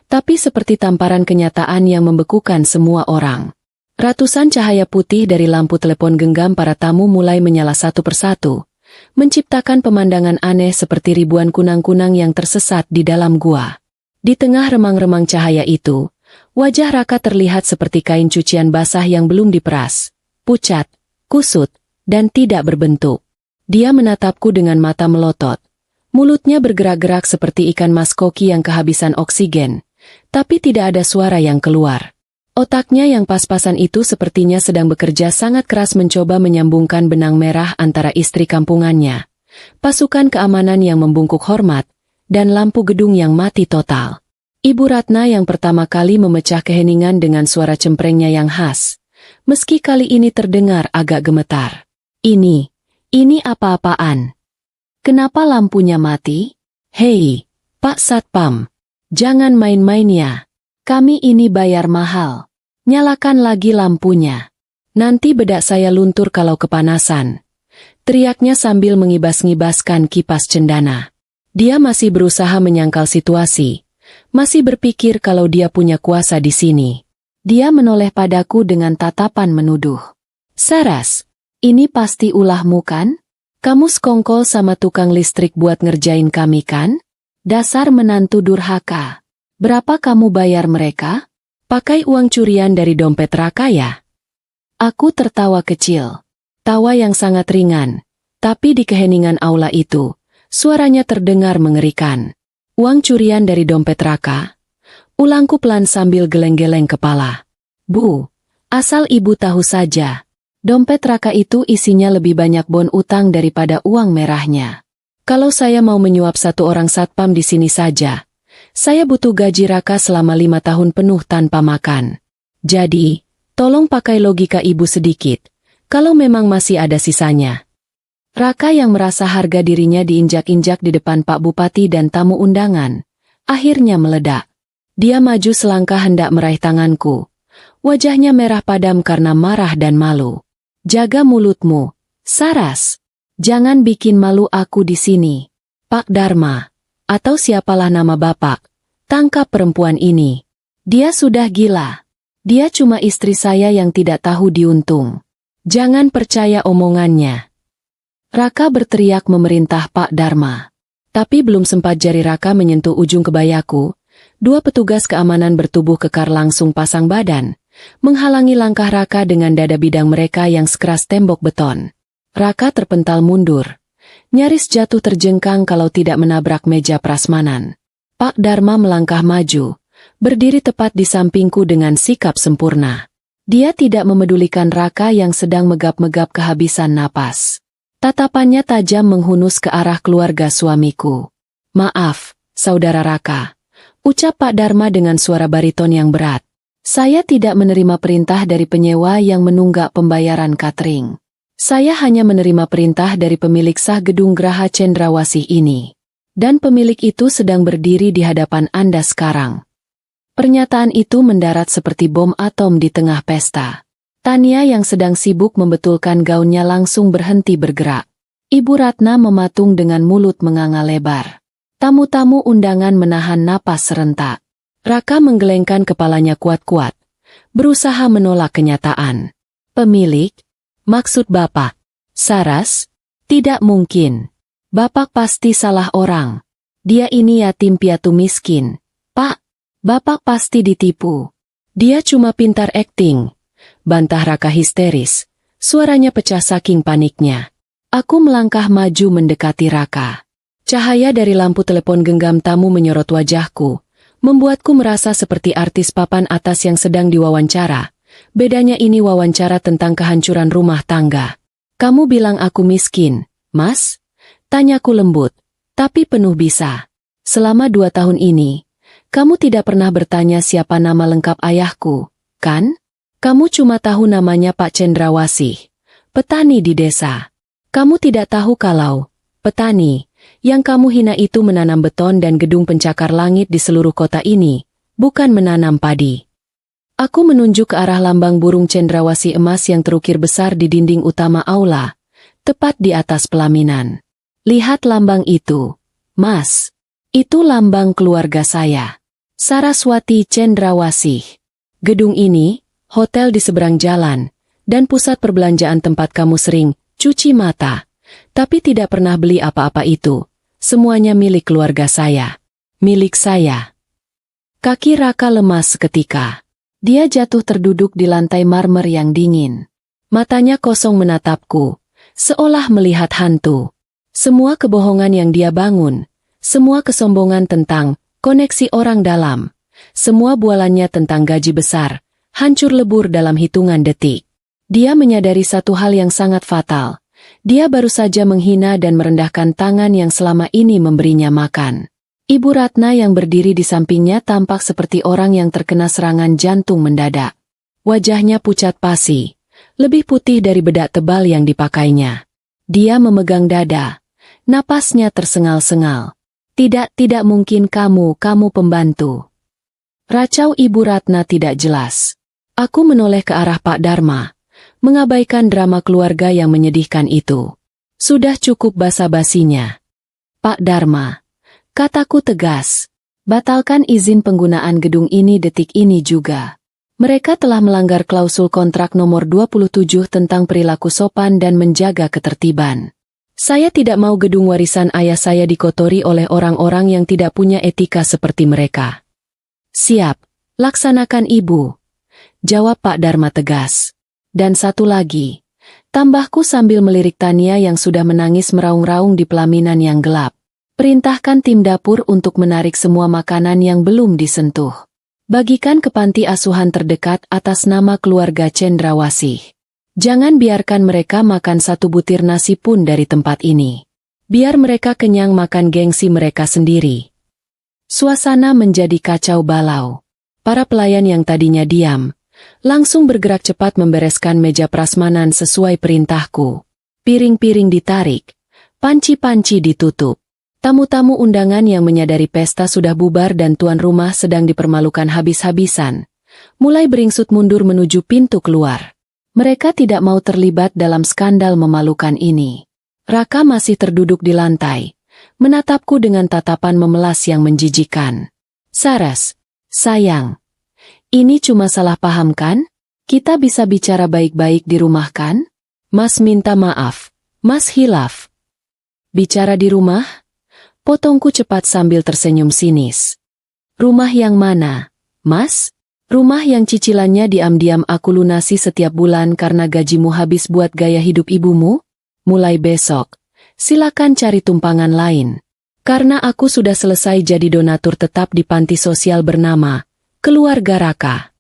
tapi seperti tamparan kenyataan yang membekukan semua orang. Ratusan cahaya putih dari lampu telepon genggam para tamu mulai menyala satu persatu, menciptakan pemandangan aneh seperti ribuan kunang-kunang yang tersesat di dalam gua. Di tengah remang-remang cahaya itu, wajah Raka terlihat seperti kain cucian basah yang belum diperas, pucat, kusut, dan tidak berbentuk. Dia menatapku dengan mata melotot. Mulutnya bergerak-gerak seperti ikan mas koki yang kehabisan oksigen, tapi tidak ada suara yang keluar. Otaknya yang pas-pasan itu sepertinya sedang bekerja sangat keras mencoba menyambungkan benang merah antara istri kampungannya, pasukan keamanan yang membungkuk hormat, dan lampu gedung yang mati total. Ibu Ratna yang pertama kali memecah keheningan dengan suara cemprengnya yang khas, meski kali ini terdengar agak gemetar. Ini apa-apaan? Kenapa lampunya mati? Hei, Pak Satpam, jangan main-main ya. Kami ini bayar mahal. Nyalakan lagi lampunya. Nanti bedak saya luntur kalau kepanasan. Teriaknya sambil mengibas-ngibaskan kipas cendana. Dia masih berusaha menyangkal situasi. Masih berpikir kalau dia punya kuasa di sini. Dia menoleh padaku dengan tatapan menuduh. Saras, ini pasti ulahmu kan? Kamu sekongkol sama tukang listrik buat ngerjain kami kan? Dasar menantu durhaka. Berapa kamu bayar mereka? Pakai uang curian dari dompet Raka ya? Aku tertawa kecil. Tawa yang sangat ringan. Tapi di keheningan aula itu, suaranya terdengar mengerikan. Uang curian dari dompet Raka? Ulangku pelan sambil geleng-geleng kepala. Bu, asal ibu tahu saja. Dompet Raka itu isinya lebih banyak bon utang daripada uang merahnya. Kalau saya mau menyuap satu orang satpam di sini saja, saya butuh gaji Raka selama 5 tahun penuh tanpa makan. Jadi, tolong pakai logika ibu sedikit, kalau memang masih ada sisanya. Raka yang merasa harga dirinya diinjak-injak di depan Pak Bupati dan tamu undangan, akhirnya meledak. Dia maju selangkah hendak meraih tanganku. Wajahnya merah padam karena marah dan malu. Jaga mulutmu, Saras. Jangan bikin malu aku di sini. Pak Dharma, atau siapalah nama Bapak, tangkap perempuan ini. Dia sudah gila. Dia cuma istri saya yang tidak tahu diuntung. Jangan percaya omongannya. Raka berteriak memerintah Pak Dharma. Tapi belum sempat jari Raka menyentuh ujung kebayaku, 2 petugas keamanan bertubuh kekar langsung pasang badan, menghalangi langkah Raka dengan dada bidang mereka yang sekeras tembok beton. Raka terpental mundur. Nyaris jatuh terjengkang kalau tidak menabrak meja prasmanan. Pak Dharma melangkah maju, berdiri tepat di sampingku dengan sikap sempurna. Dia tidak memedulikan Raka yang sedang megap-megap kehabisan napas. Tatapannya tajam menghunus ke arah keluarga suamiku. Maaf, Saudara Raka, ucap Pak Dharma dengan suara bariton yang berat. Saya tidak menerima perintah dari penyewa yang menunggak pembayaran catering. Saya hanya menerima perintah dari pemilik sah gedung Graha Cendrawasih ini. Dan pemilik itu sedang berdiri di hadapan Anda sekarang. Pernyataan itu mendarat seperti bom atom di tengah pesta. Tania yang sedang sibuk membetulkan gaunnya langsung berhenti bergerak. Ibu Ratna mematung dengan mulut menganga lebar. Tamu-tamu undangan menahan napas serentak. Raka menggelengkan kepalanya kuat-kuat, berusaha menolak kenyataan. Pemilik? Maksud Bapak? Saras? Tidak mungkin. Bapak pasti salah orang. Dia ini yatim piatu miskin. Pak, Bapak pasti ditipu. Dia cuma pintar akting. Bantah Raka histeris. Suaranya pecah saking paniknya. Aku melangkah maju mendekati Raka. Cahaya dari lampu telepon genggam tamu menyorot wajahku, membuatku merasa seperti artis papan atas yang sedang diwawancara. Bedanya ini wawancara tentang kehancuran rumah tangga. Kamu bilang aku miskin, Mas? Tanyaku lembut, tapi penuh bisa. Selama 2 tahun ini, kamu tidak pernah bertanya siapa nama lengkap ayahku, kan? Kamu cuma tahu namanya Pak Cendrawasih, petani di desa. Kamu tidak tahu kalau petani yang kamu hina itu menanam beton dan gedung pencakar langit di seluruh kota ini, bukan menanam padi. Aku menunjuk ke arah lambang burung cendrawasih emas yang terukir besar di dinding utama aula, tepat di atas pelaminan. Lihat lambang itu, Mas. Itu lambang keluarga saya. Saraswati Cendrawasih. Gedung ini, hotel di seberang jalan, dan pusat perbelanjaan tempat kamu sering cuci mata. Tapi tidak pernah beli apa-apa itu. Semuanya milik keluarga saya. Milik saya. Kaki Raka lemas seketika. Dia jatuh terduduk di lantai marmer yang dingin. Matanya kosong menatapku, seolah melihat hantu. Semua kebohongan yang dia bangun, semua kesombongan tentang koneksi orang dalam, Semua bualannya tentang gaji besar, hancur lebur dalam hitungan detik. Dia menyadari satu hal yang sangat fatal. Dia baru saja menghina dan merendahkan tangan yang selama ini memberinya makan. Ibu Ratna yang berdiri di sampingnya tampak seperti orang yang terkena serangan jantung mendadak. Wajahnya pucat pasi, lebih putih dari bedak tebal yang dipakainya. Dia memegang dada. Napasnya tersengal-sengal. Tidak mungkin kamu pembantu. Racau Ibu Ratna tidak jelas. Aku menoleh ke arah Pak Dharma, mengabaikan drama keluarga yang menyedihkan itu. Sudah cukup basa-basinya. Pak Dharma, kataku tegas, batalkan izin penggunaan gedung ini detik ini juga. Mereka telah melanggar klausul kontrak nomor 27 tentang perilaku sopan dan menjaga ketertiban. Saya tidak mau gedung warisan ayah saya dikotori oleh orang-orang yang tidak punya etika seperti mereka. Siap, laksanakan Ibu, jawab Pak Dharma tegas. Dan satu lagi, tambahku sambil melirik Tania yang sudah menangis meraung-raung di pelaminan yang gelap. Perintahkan tim dapur untuk menarik semua makanan yang belum disentuh. Bagikan ke panti asuhan terdekat atas nama keluarga Cendrawasih. Jangan biarkan mereka makan satu butir nasi pun dari tempat ini. Biar mereka kenyang makan gengsi mereka sendiri. Suasana menjadi kacau balau. Para pelayan yang tadinya diam, langsung bergerak cepat membereskan meja prasmanan sesuai perintahku. Piring-piring ditarik, panci-panci ditutup. Tamu-tamu undangan yang menyadari pesta sudah bubar dan tuan rumah sedang dipermalukan habis-habisan, mulai beringsut mundur menuju pintu keluar. Mereka tidak mau terlibat dalam skandal memalukan ini. Raka masih terduduk di lantai, menatapku dengan tatapan memelas yang menjijikan. Saras, sayang, ini cuma salah paham kan? Kita bisa bicara baik-baik di rumah kan? Mas minta maaf, Mas hilaf. Bicara di rumah? Potongku cepat sambil tersenyum sinis. Rumah yang mana, Mas? Rumah yang cicilannya diam-diam aku lunasi setiap bulan karena gajimu habis buat gaya hidup ibumu? Mulai besok, silakan cari tumpangan lain. Karena aku sudah selesai jadi donatur tetap di panti sosial bernama Keluarga Raka.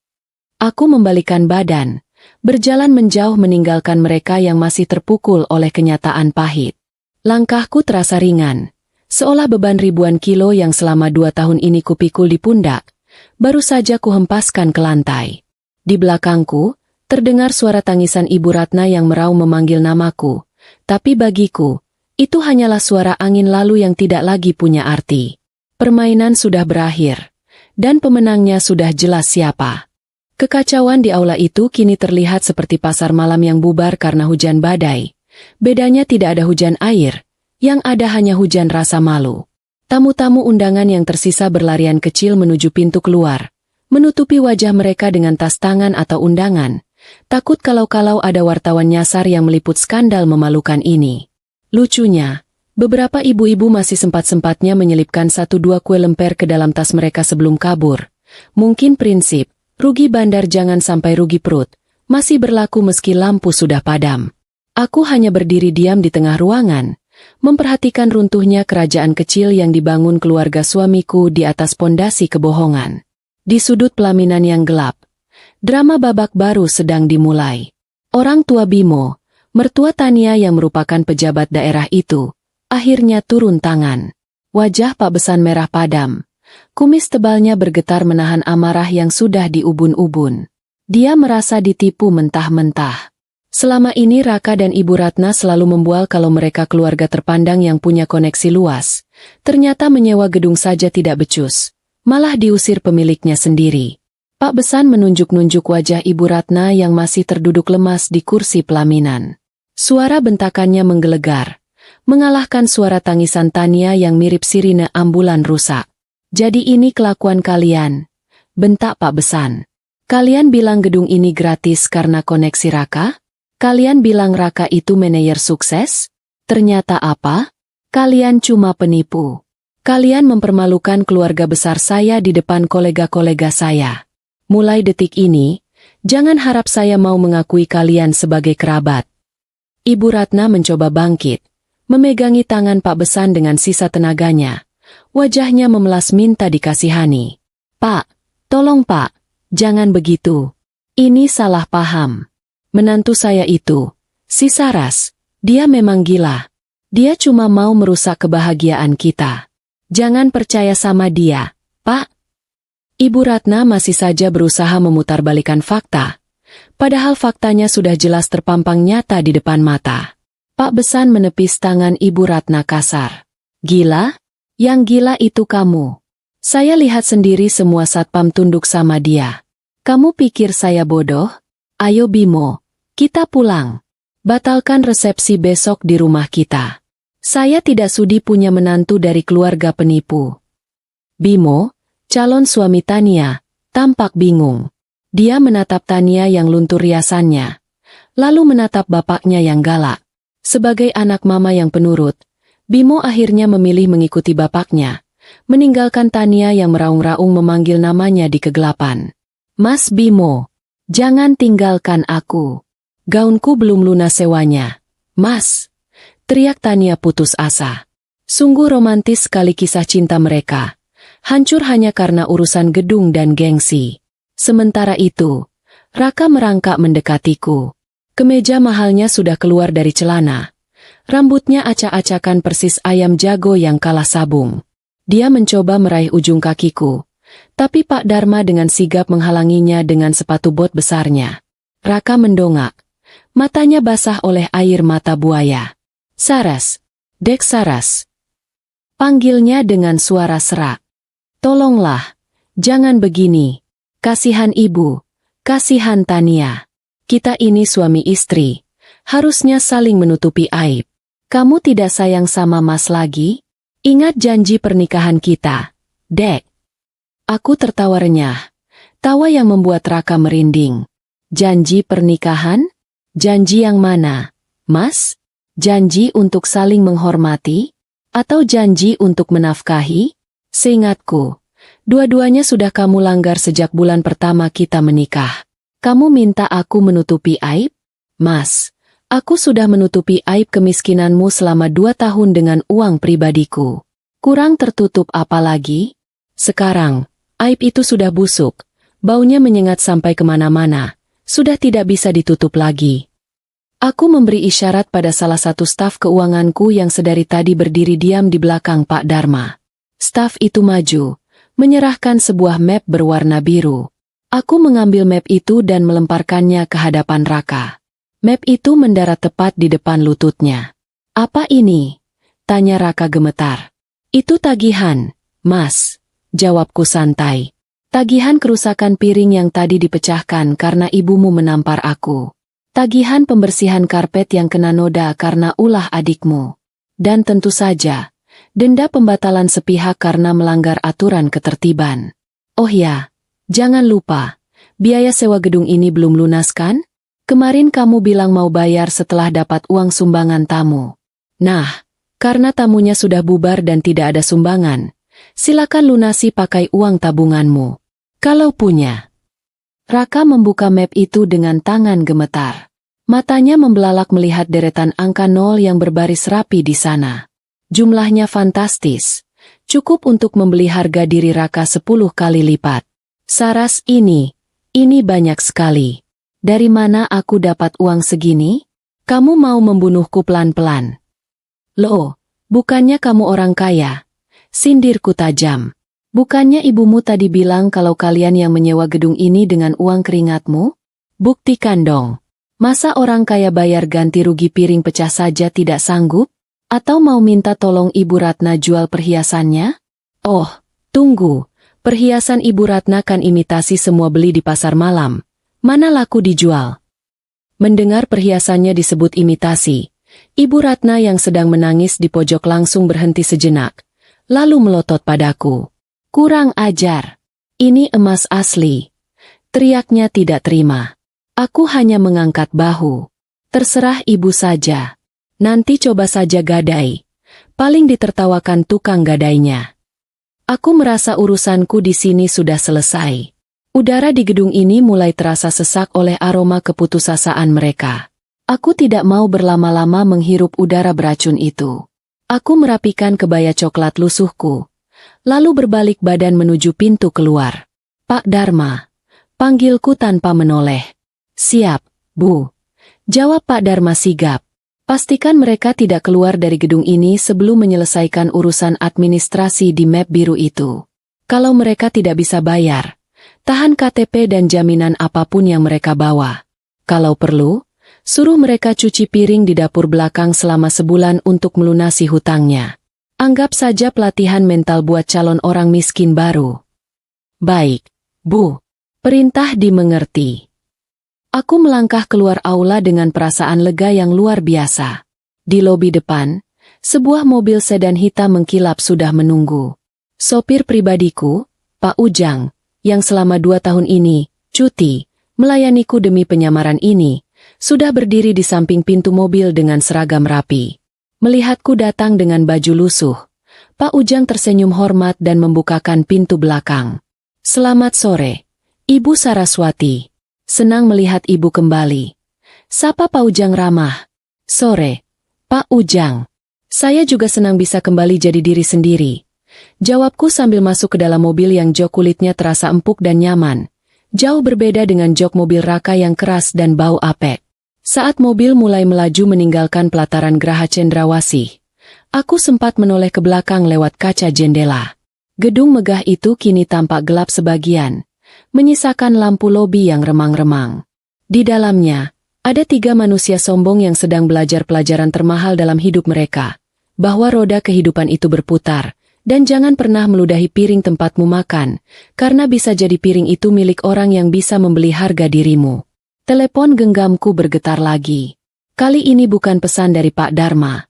Aku membalikan badan, berjalan menjauh meninggalkan mereka yang masih terpukul oleh kenyataan pahit. Langkahku terasa ringan, seolah beban ribuan kilo yang selama 2 tahun ini kupikul di pundak, baru saja kuhempaskan ke lantai. Di belakangku, terdengar suara tangisan Ibu Ratna yang meraung memanggil namaku, tapi bagiku, itu hanyalah suara angin lalu yang tidak lagi punya arti. Permainan sudah berakhir, dan pemenangnya sudah jelas siapa. Kekacauan di aula itu kini terlihat seperti pasar malam yang bubar karena hujan badai. Bedanya tidak ada hujan air, yang ada hanya hujan rasa malu. Tamu-tamu undangan yang tersisa berlarian kecil menuju pintu keluar, menutupi wajah mereka dengan tas tangan atau undangan, takut kalau-kalau ada wartawan nyasar yang meliput skandal memalukan ini. Lucunya, beberapa ibu-ibu masih sempat-sempatnya menyelipkan 1-2 kue lemper ke dalam tas mereka sebelum kabur. Mungkin prinsip, rugi bandar jangan sampai rugi perut, masih berlaku meski lampu sudah padam. Aku hanya berdiri diam di tengah ruangan, memperhatikan runtuhnya kerajaan kecil yang dibangun keluarga suamiku di atas pondasi kebohongan. Di sudut pelaminan yang gelap, drama babak baru sedang dimulai. Orang tua Bimo, mertua Tania yang merupakan pejabat daerah itu, akhirnya turun tangan. Wajah Pak Besan merah padam. Kumis tebalnya bergetar menahan amarah yang sudah diubun-ubun. Dia merasa ditipu mentah-mentah. Selama ini Raka dan Ibu Ratna selalu membual kalau mereka keluarga terpandang yang punya koneksi luas. Ternyata menyewa gedung saja tidak becus, malah diusir pemiliknya sendiri. Pak Besan menunjuk-nunjuk wajah Ibu Ratna yang masih terduduk lemas di kursi pelaminan. Suara bentakannya menggelegar, mengalahkan suara tangisan Tania yang mirip sirine ambulan rusak. Jadi ini kelakuan kalian, bentak Pak Besan. Kalian bilang gedung ini gratis karena koneksi Raka? Kalian bilang Raka itu manajer sukses? Ternyata apa? Kalian cuma penipu. Kalian mempermalukan keluarga besar saya di depan kolega-kolega saya. Mulai detik ini, jangan harap saya mau mengakui kalian sebagai kerabat. Ibu Ratna mencoba bangkit, memegangi tangan Pak Besan dengan sisa tenaganya. Wajahnya memelas minta dikasihani. Pak, Tolong Pak, jangan begitu. Ini salah paham. Menantu saya itu, si Saras, dia memang gila. Dia cuma mau merusak kebahagiaan kita. Jangan percaya sama dia, Pak. Ibu Ratna masih saja berusaha memutarbalikkan fakta. Padahal faktanya sudah jelas terpampang nyata di depan mata. Pak Besan menepis tangan Ibu Ratna kasar. Gila? Yang gila itu kamu. Saya lihat sendiri semua satpam tunduk sama dia. Kamu pikir saya bodoh? Ayo Bimo, kita pulang. Batalkan resepsi besok di rumah kita. Saya tidak sudi punya menantu dari keluarga penipu. Bimo, calon suami Tania, tampak bingung. Dia menatap Tania yang luntur riasannya, lalu menatap bapaknya yang galak. Sebagai anak mama yang penurut, Bimo akhirnya memilih mengikuti bapaknya, meninggalkan Tania yang meraung-raung memanggil namanya di kegelapan. Mas Bimo, jangan tinggalkan aku. Gaunku belum lunas sewanya. Mas, teriak Tania putus asa. Sungguh romantis sekali kisah cinta mereka. Hancur hanya karena urusan gedung dan gengsi. Sementara itu, Raka merangkak mendekatiku. Kemeja mahalnya sudah keluar dari celana. Rambutnya acak-acakan persis ayam jago yang kalah sabung. Dia mencoba meraih ujung kakiku. Tapi Pak Dharma dengan sigap menghalanginya dengan sepatu bot besarnya. Raka mendongak. Matanya basah oleh air mata buaya. Saras, Dek Saras. Panggilnya dengan suara serak. Tolonglah, jangan begini. Kasihan ibu, kasihan Tania. Kita ini suami istri. Harusnya saling menutupi aib. Kamu tidak sayang sama Mas lagi? Ingat janji pernikahan kita, Dek. Aku tertawa renyah. Tawa yang membuat Raka merinding. Janji pernikahan? Janji yang mana, Mas? Janji untuk saling menghormati? Atau janji untuk menafkahi? Seingatku, dua-duanya sudah kamu langgar sejak bulan pertama kita menikah. Kamu minta aku menutupi aib? Mas, aku sudah menutupi aib kemiskinanmu selama 2 tahun dengan uang pribadiku. Kurang tertutup apa lagi? Sekarang, aib itu sudah busuk, baunya menyengat sampai kemana-mana, sudah tidak bisa ditutup lagi. Aku memberi isyarat pada salah satu staf keuanganku yang sedari tadi berdiri diam di belakang Pak Dharma. Staf itu maju, menyerahkan sebuah map berwarna biru. Aku mengambil map itu dan melemparkannya ke hadapan Raka. Map itu mendarat tepat di depan lututnya. Apa ini? Tanya Raka gemetar. Itu tagihan, Mas. Jawabku santai. Tagihan kerusakan piring yang tadi dipecahkan karena ibumu menampar aku. Tagihan pembersihan karpet yang kena noda karena ulah adikmu. Dan tentu saja, denda pembatalan sepihak karena melanggar aturan ketertiban. Oh ya, jangan lupa, biaya sewa gedung ini belum lunas kan? Kemarin kamu bilang mau bayar setelah dapat uang sumbangan tamu. Nah, karena tamunya sudah bubar dan tidak ada sumbangan, silakan lunasi pakai uang tabunganmu. Kalau punya. Raka membuka map itu dengan tangan gemetar. Matanya membelalak melihat deretan angka 0 yang berbaris rapi di sana. Jumlahnya fantastis. Cukup untuk membeli harga diri Raka 10 kali lipat. Saras ini banyak sekali. Dari mana aku dapat uang segini? Kamu mau membunuhku pelan-pelan. Loh, bukannya kamu orang kaya? Sindirku tajam. Bukannya ibumu tadi bilang kalau kalian yang menyewa gedung ini dengan uang keringatmu? Buktikan dong. Masa orang kaya bayar ganti rugi piring pecah saja tidak sanggup? Atau mau minta tolong Ibu Ratna jual perhiasannya? Oh, tunggu. Perhiasan Ibu Ratna kan imitasi semua beli di pasar malam. Mana laku dijual? Mendengar perhiasannya disebut imitasi, Ibu Ratna yang sedang menangis di pojok langsung berhenti sejenak, lalu melotot padaku. Kurang ajar. Ini emas asli. Teriaknya tidak terima. Aku hanya mengangkat bahu. Terserah ibu saja. Nanti coba saja gadai. Paling ditertawakan tukang gadainya. Aku merasa urusanku di sini sudah selesai. Udara di gedung ini mulai terasa sesak oleh aroma keputusasaan mereka. Aku tidak mau berlama-lama menghirup udara beracun itu. Aku merapikan kebaya coklat lusuhku, lalu berbalik badan menuju pintu keluar. Pak Dharma, panggilku tanpa menoleh. Siap, Bu. Jawab Pak Dharma sigap. Pastikan mereka tidak keluar dari gedung ini sebelum menyelesaikan urusan administrasi di map biru itu. Kalau mereka tidak bisa bayar, tahan KTP dan jaminan apapun yang mereka bawa. Kalau perlu, suruh mereka cuci piring di dapur belakang selama sebulan untuk melunasi hutangnya. Anggap saja pelatihan mental buat calon orang miskin baru. Baik, Bu. Perintah dimengerti. Aku melangkah keluar aula dengan perasaan lega yang luar biasa. Di lobi depan, sebuah mobil sedan hitam mengkilap sudah menunggu. Sopir pribadiku, Pak Ujang, yang selama 2 tahun ini, cuti, melayaniku demi penyamaran ini, sudah berdiri di samping pintu mobil dengan seragam rapi. Melihatku datang dengan baju lusuh, Pak Ujang tersenyum hormat dan membukakan pintu belakang. Selamat sore, Ibu Saraswati. Senang melihat Ibu kembali. Sapa Pak Ujang ramah. Sore, Pak Ujang. Saya juga senang bisa kembali jadi diri sendiri. Jawabku sambil masuk ke dalam mobil yang jok kulitnya terasa empuk dan nyaman. Jauh berbeda dengan jok mobil Raka yang keras dan bau apek. Saat mobil mulai melaju meninggalkan pelataran Geraha Cendrawasih, aku sempat menoleh ke belakang lewat kaca jendela. Gedung megah itu kini tampak gelap sebagian, menyisakan lampu lobi yang remang-remang. Di dalamnya, ada 3 manusia sombong yang sedang belajar pelajaran termahal dalam hidup mereka, bahwa roda kehidupan itu berputar, dan jangan pernah meludahi piring tempatmu makan, karena bisa jadi piring itu milik orang yang bisa membeli harga dirimu. Telepon genggamku bergetar lagi. Kali ini bukan pesan dari Pak Dharma,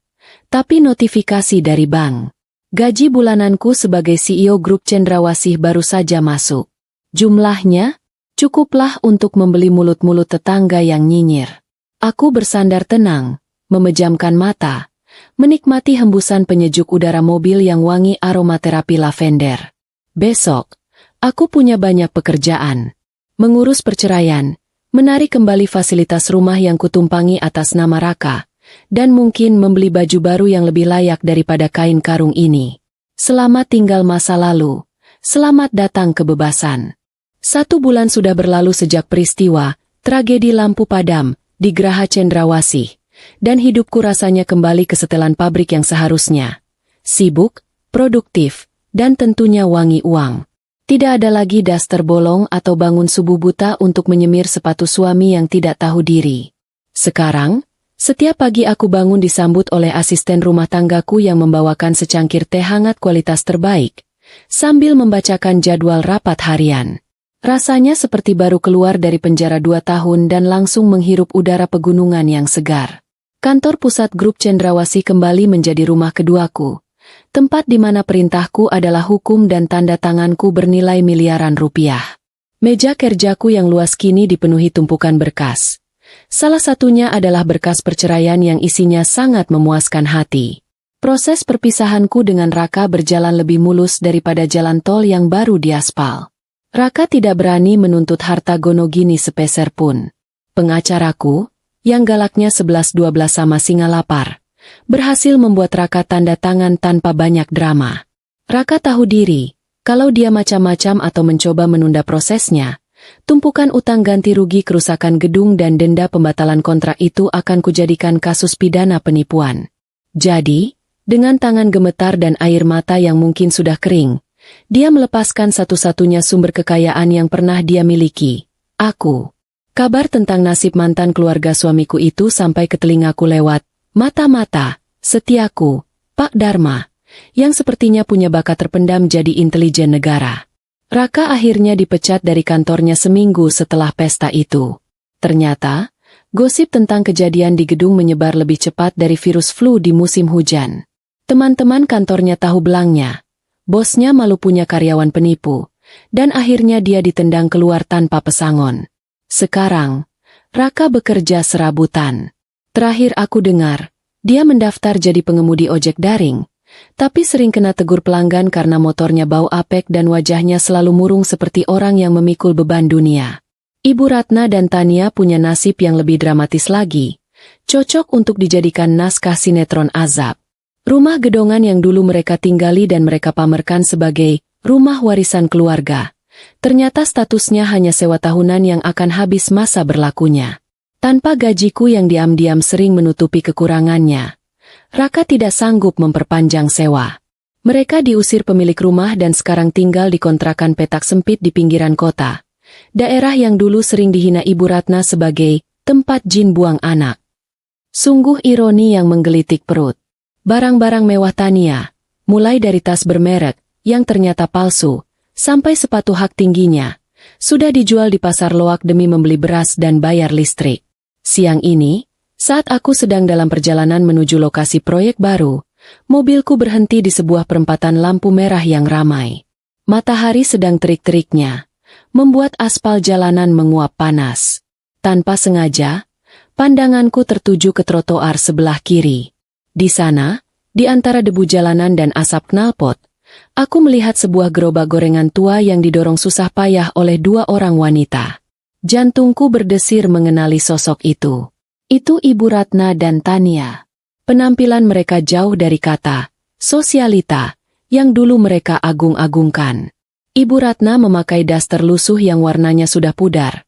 tapi notifikasi dari bank. Gaji bulananku sebagai CEO grup Cendrawasih baru saja masuk. Jumlahnya cukuplah untuk membeli mulut-mulut tetangga yang nyinyir. Aku bersandar tenang, memejamkan mata, menikmati hembusan penyejuk udara mobil yang wangi aromaterapi lavender. Besok, aku punya banyak pekerjaan. Mengurus perceraian, menarik kembali fasilitas rumah yang kutumpangi atas nama Raka, dan mungkin membeli baju baru yang lebih layak daripada kain karung ini. Selamat tinggal masa lalu, selamat datang kebebasan. 1 bulan sudah berlalu sejak peristiwa, tragedi lampu padam, di Geraha Cendrawasih, dan hidupku rasanya kembali ke setelan pabrik yang seharusnya. Sibuk, produktif, dan tentunya wangi uang. Tidak ada lagi daster bolong atau bangun subuh buta untuk menyemir sepatu suami yang tidak tahu diri. Sekarang, setiap pagi aku bangun disambut oleh asisten rumah tanggaku yang membawakan secangkir teh hangat kualitas terbaik, sambil membacakan jadwal rapat harian. Rasanya seperti baru keluar dari penjara 2 tahun dan langsung menghirup udara pegunungan yang segar. Kantor pusat grup Cendrawasih kembali menjadi rumah keduaku, tempat di mana perintahku adalah hukum dan tanda tanganku bernilai miliaran rupiah. Meja kerjaku yang luas kini dipenuhi tumpukan berkas. Salah satunya adalah berkas perceraian yang isinya sangat memuaskan hati. Proses perpisahanku dengan Raka berjalan lebih mulus daripada jalan tol yang baru diaspal. Raka tidak berani menuntut harta Gonogini sepeser pun. Pengacaraku, yang galaknya 11-12 sama singa lapar, berhasil membuat Raka tanda tangan tanpa banyak drama. Raka tahu diri, kalau dia macam-macam atau mencoba menunda prosesnya, tumpukan utang ganti rugi kerusakan gedung dan denda pembatalan kontrak itu akan kujadikan kasus pidana penipuan. Jadi, dengan tangan gemetar dan air mata yang mungkin sudah kering, dia melepaskan satu-satunya sumber kekayaan yang pernah dia miliki, aku. Kabar tentang nasib mantan keluarga suamiku itu sampai ke telingaku lewat mata-mata setiaku, Pak Dharma, yang sepertinya punya bakat terpendam jadi intelijen negara. Raka akhirnya dipecat dari kantornya seminggu setelah pesta itu. Ternyata, gosip tentang kejadian di gedung menyebar lebih cepat dari virus flu di musim hujan. Teman-teman kantornya tahu belangnya. Bosnya malu punya karyawan penipu, dan akhirnya dia ditendang keluar tanpa pesangon. Sekarang, Raka bekerja serabutan. Terakhir aku dengar, dia mendaftar jadi pengemudi ojek daring, tapi sering kena tegur pelanggan karena motornya bau apek dan wajahnya selalu murung seperti orang yang memikul beban dunia. Ibu Ratna dan Tania punya nasib yang lebih dramatis lagi, cocok untuk dijadikan naskah sinetron azab. Rumah gedongan yang dulu mereka tinggali dan mereka pamerkan sebagai rumah warisan keluarga, Ternyata statusnya hanya sewa tahunan yang akan habis masa berlakunya. Tanpa gajiku yang diam-diam sering menutupi kekurangannya, Raka tidak sanggup memperpanjang sewa. Mereka diusir pemilik rumah dan sekarang tinggal di kontrakan petak sempit di pinggiran kota. Daerah yang dulu sering dihina Ibu Ratna sebagai tempat jin buang anak. Sungguh ironi yang menggelitik perut. Barang-barang mewah Tania, mulai dari tas bermerek, yang ternyata palsu, sampai sepatu hak tingginya, sudah dijual di pasar loak demi membeli beras dan bayar listrik. Siang ini, saat aku sedang dalam perjalanan menuju lokasi proyek baru, mobilku berhenti di sebuah perempatan lampu merah yang ramai. Matahari sedang terik-teriknya, membuat aspal jalanan menguap panas. Tanpa sengaja, pandanganku tertuju ke trotoar sebelah kiri. Di sana, di antara debu jalanan dan asap knalpot, aku melihat sebuah gerobak gorengan tua yang didorong susah payah oleh dua orang wanita. Jantungku berdesir mengenali sosok itu. Itu Ibu Ratna dan Tania. Penampilan mereka jauh dari kata sosialita yang dulu mereka agung-agungkan. Ibu Ratna memakai daster lusuh yang warnanya sudah pudar.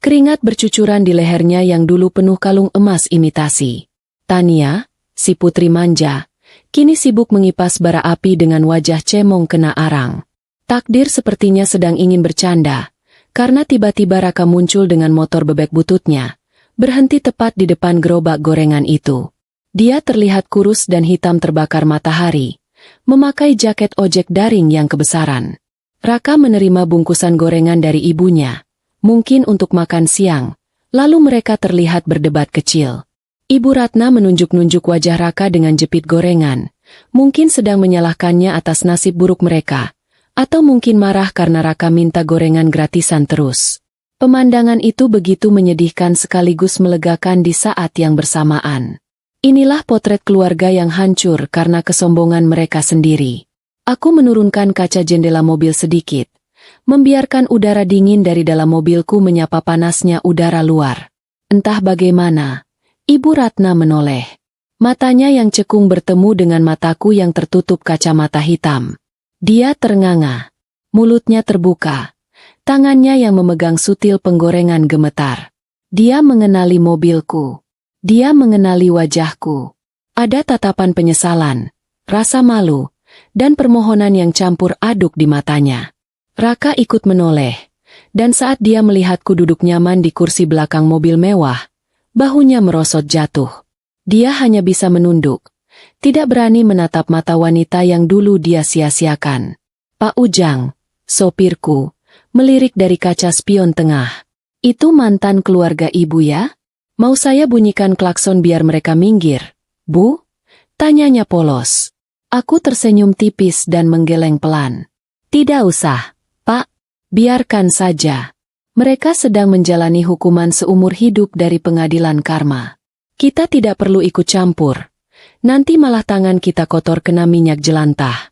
Keringat bercucuran di lehernya yang dulu penuh kalung emas imitasi. Tania, si putri manja, kini sibuk mengipas bara api dengan wajah cemong kena arang. Takdir sepertinya sedang ingin bercanda, karena tiba-tiba Raka muncul dengan motor bebek bututnya, berhenti tepat di depan gerobak gorengan itu. Dia terlihat kurus dan hitam terbakar matahari, memakai jaket ojek daring yang kebesaran. Raka menerima bungkusan gorengan dari ibunya, mungkin untuk makan siang, lalu mereka terlihat berdebat kecil. Ibu Ratna menunjuk-nunjuk wajah Raka dengan jepit gorengan, mungkin sedang menyalahkannya atas nasib buruk mereka, atau mungkin marah karena Raka minta gorengan gratisan terus. Pemandangan itu begitu menyedihkan sekaligus melegakan di saat yang bersamaan. Inilah potret keluarga yang hancur karena kesombongan mereka sendiri. Aku menurunkan kaca jendela mobil sedikit, membiarkan udara dingin dari dalam mobilku menyapa panasnya udara luar. Entah bagaimana, Ibu Ratna menoleh. Matanya yang cekung bertemu dengan mataku yang tertutup kacamata hitam. Dia ternganga. Mulutnya terbuka. Tangannya yang memegang sutil penggorengan gemetar. Dia mengenali mobilku. Dia mengenali wajahku. Ada tatapan penyesalan, rasa malu, dan permohonan yang campur aduk di matanya. Raka ikut menoleh, dan saat dia melihatku duduk nyaman di kursi belakang mobil mewah, bahunya merosot jatuh. Dia hanya bisa menunduk, tidak berani menatap mata wanita yang dulu dia sia-siakan. Pak Ujang, sopirku, melirik dari kaca spion tengah. Itu mantan keluarga ibu ya? Mau saya bunyikan klakson biar mereka minggir, Bu? Tanyanya polos. Aku tersenyum tipis dan menggeleng pelan. Tidak usah, Pak. Biarkan saja. Mereka sedang menjalani hukuman seumur hidup dari pengadilan karma. Kita tidak perlu ikut campur. Nanti malah tangan kita kotor kena minyak jelantah.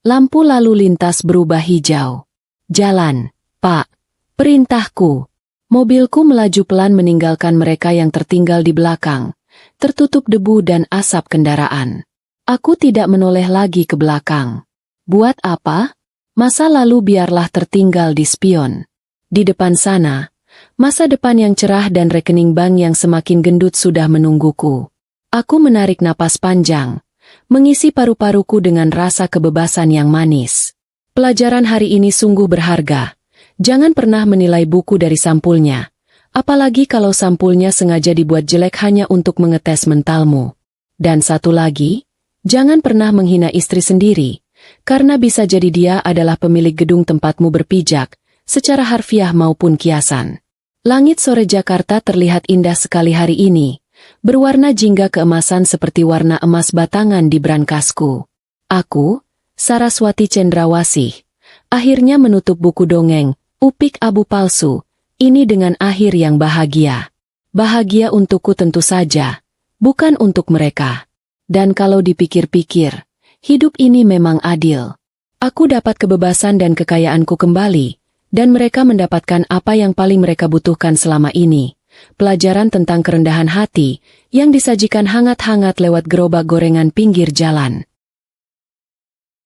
Lampu lalu lintas berubah hijau. Jalan, Pak. Perintahku. Mobilku melaju pelan meninggalkan mereka yang tertinggal di belakang, tertutup debu dan asap kendaraan. Aku tidak menoleh lagi ke belakang. Buat apa? Masa lalu biarlah tertinggal di spion. Di depan sana, masa depan yang cerah dan rekening bank yang semakin gendut sudah menungguku. Aku menarik napas panjang, mengisi paru-paruku dengan rasa kebebasan yang manis. Pelajaran hari ini sungguh berharga. Jangan pernah menilai buku dari sampulnya, apalagi kalau sampulnya sengaja dibuat jelek hanya untuk mengetes mentalmu. Dan satu lagi, jangan pernah menghina istri sendiri, karena bisa jadi dia adalah pemilik gedung tempatmu berpijak, secara harfiah maupun kiasan. Langit sore Jakarta terlihat indah sekali hari ini, berwarna jingga keemasan seperti warna emas batangan di brankasku. Aku, Saraswati Cendrawasih, akhirnya menutup buku dongeng, Upik Abu Palsu, ini dengan akhir yang bahagia. Bahagia untukku tentu saja, bukan untuk mereka. Dan kalau dipikir-pikir, hidup ini memang adil. Aku dapat kebebasan dan kekayaanku kembali, dan mereka mendapatkan apa yang paling mereka butuhkan selama ini, pelajaran tentang kerendahan hati yang disajikan hangat-hangat lewat gerobak gorengan pinggir jalan.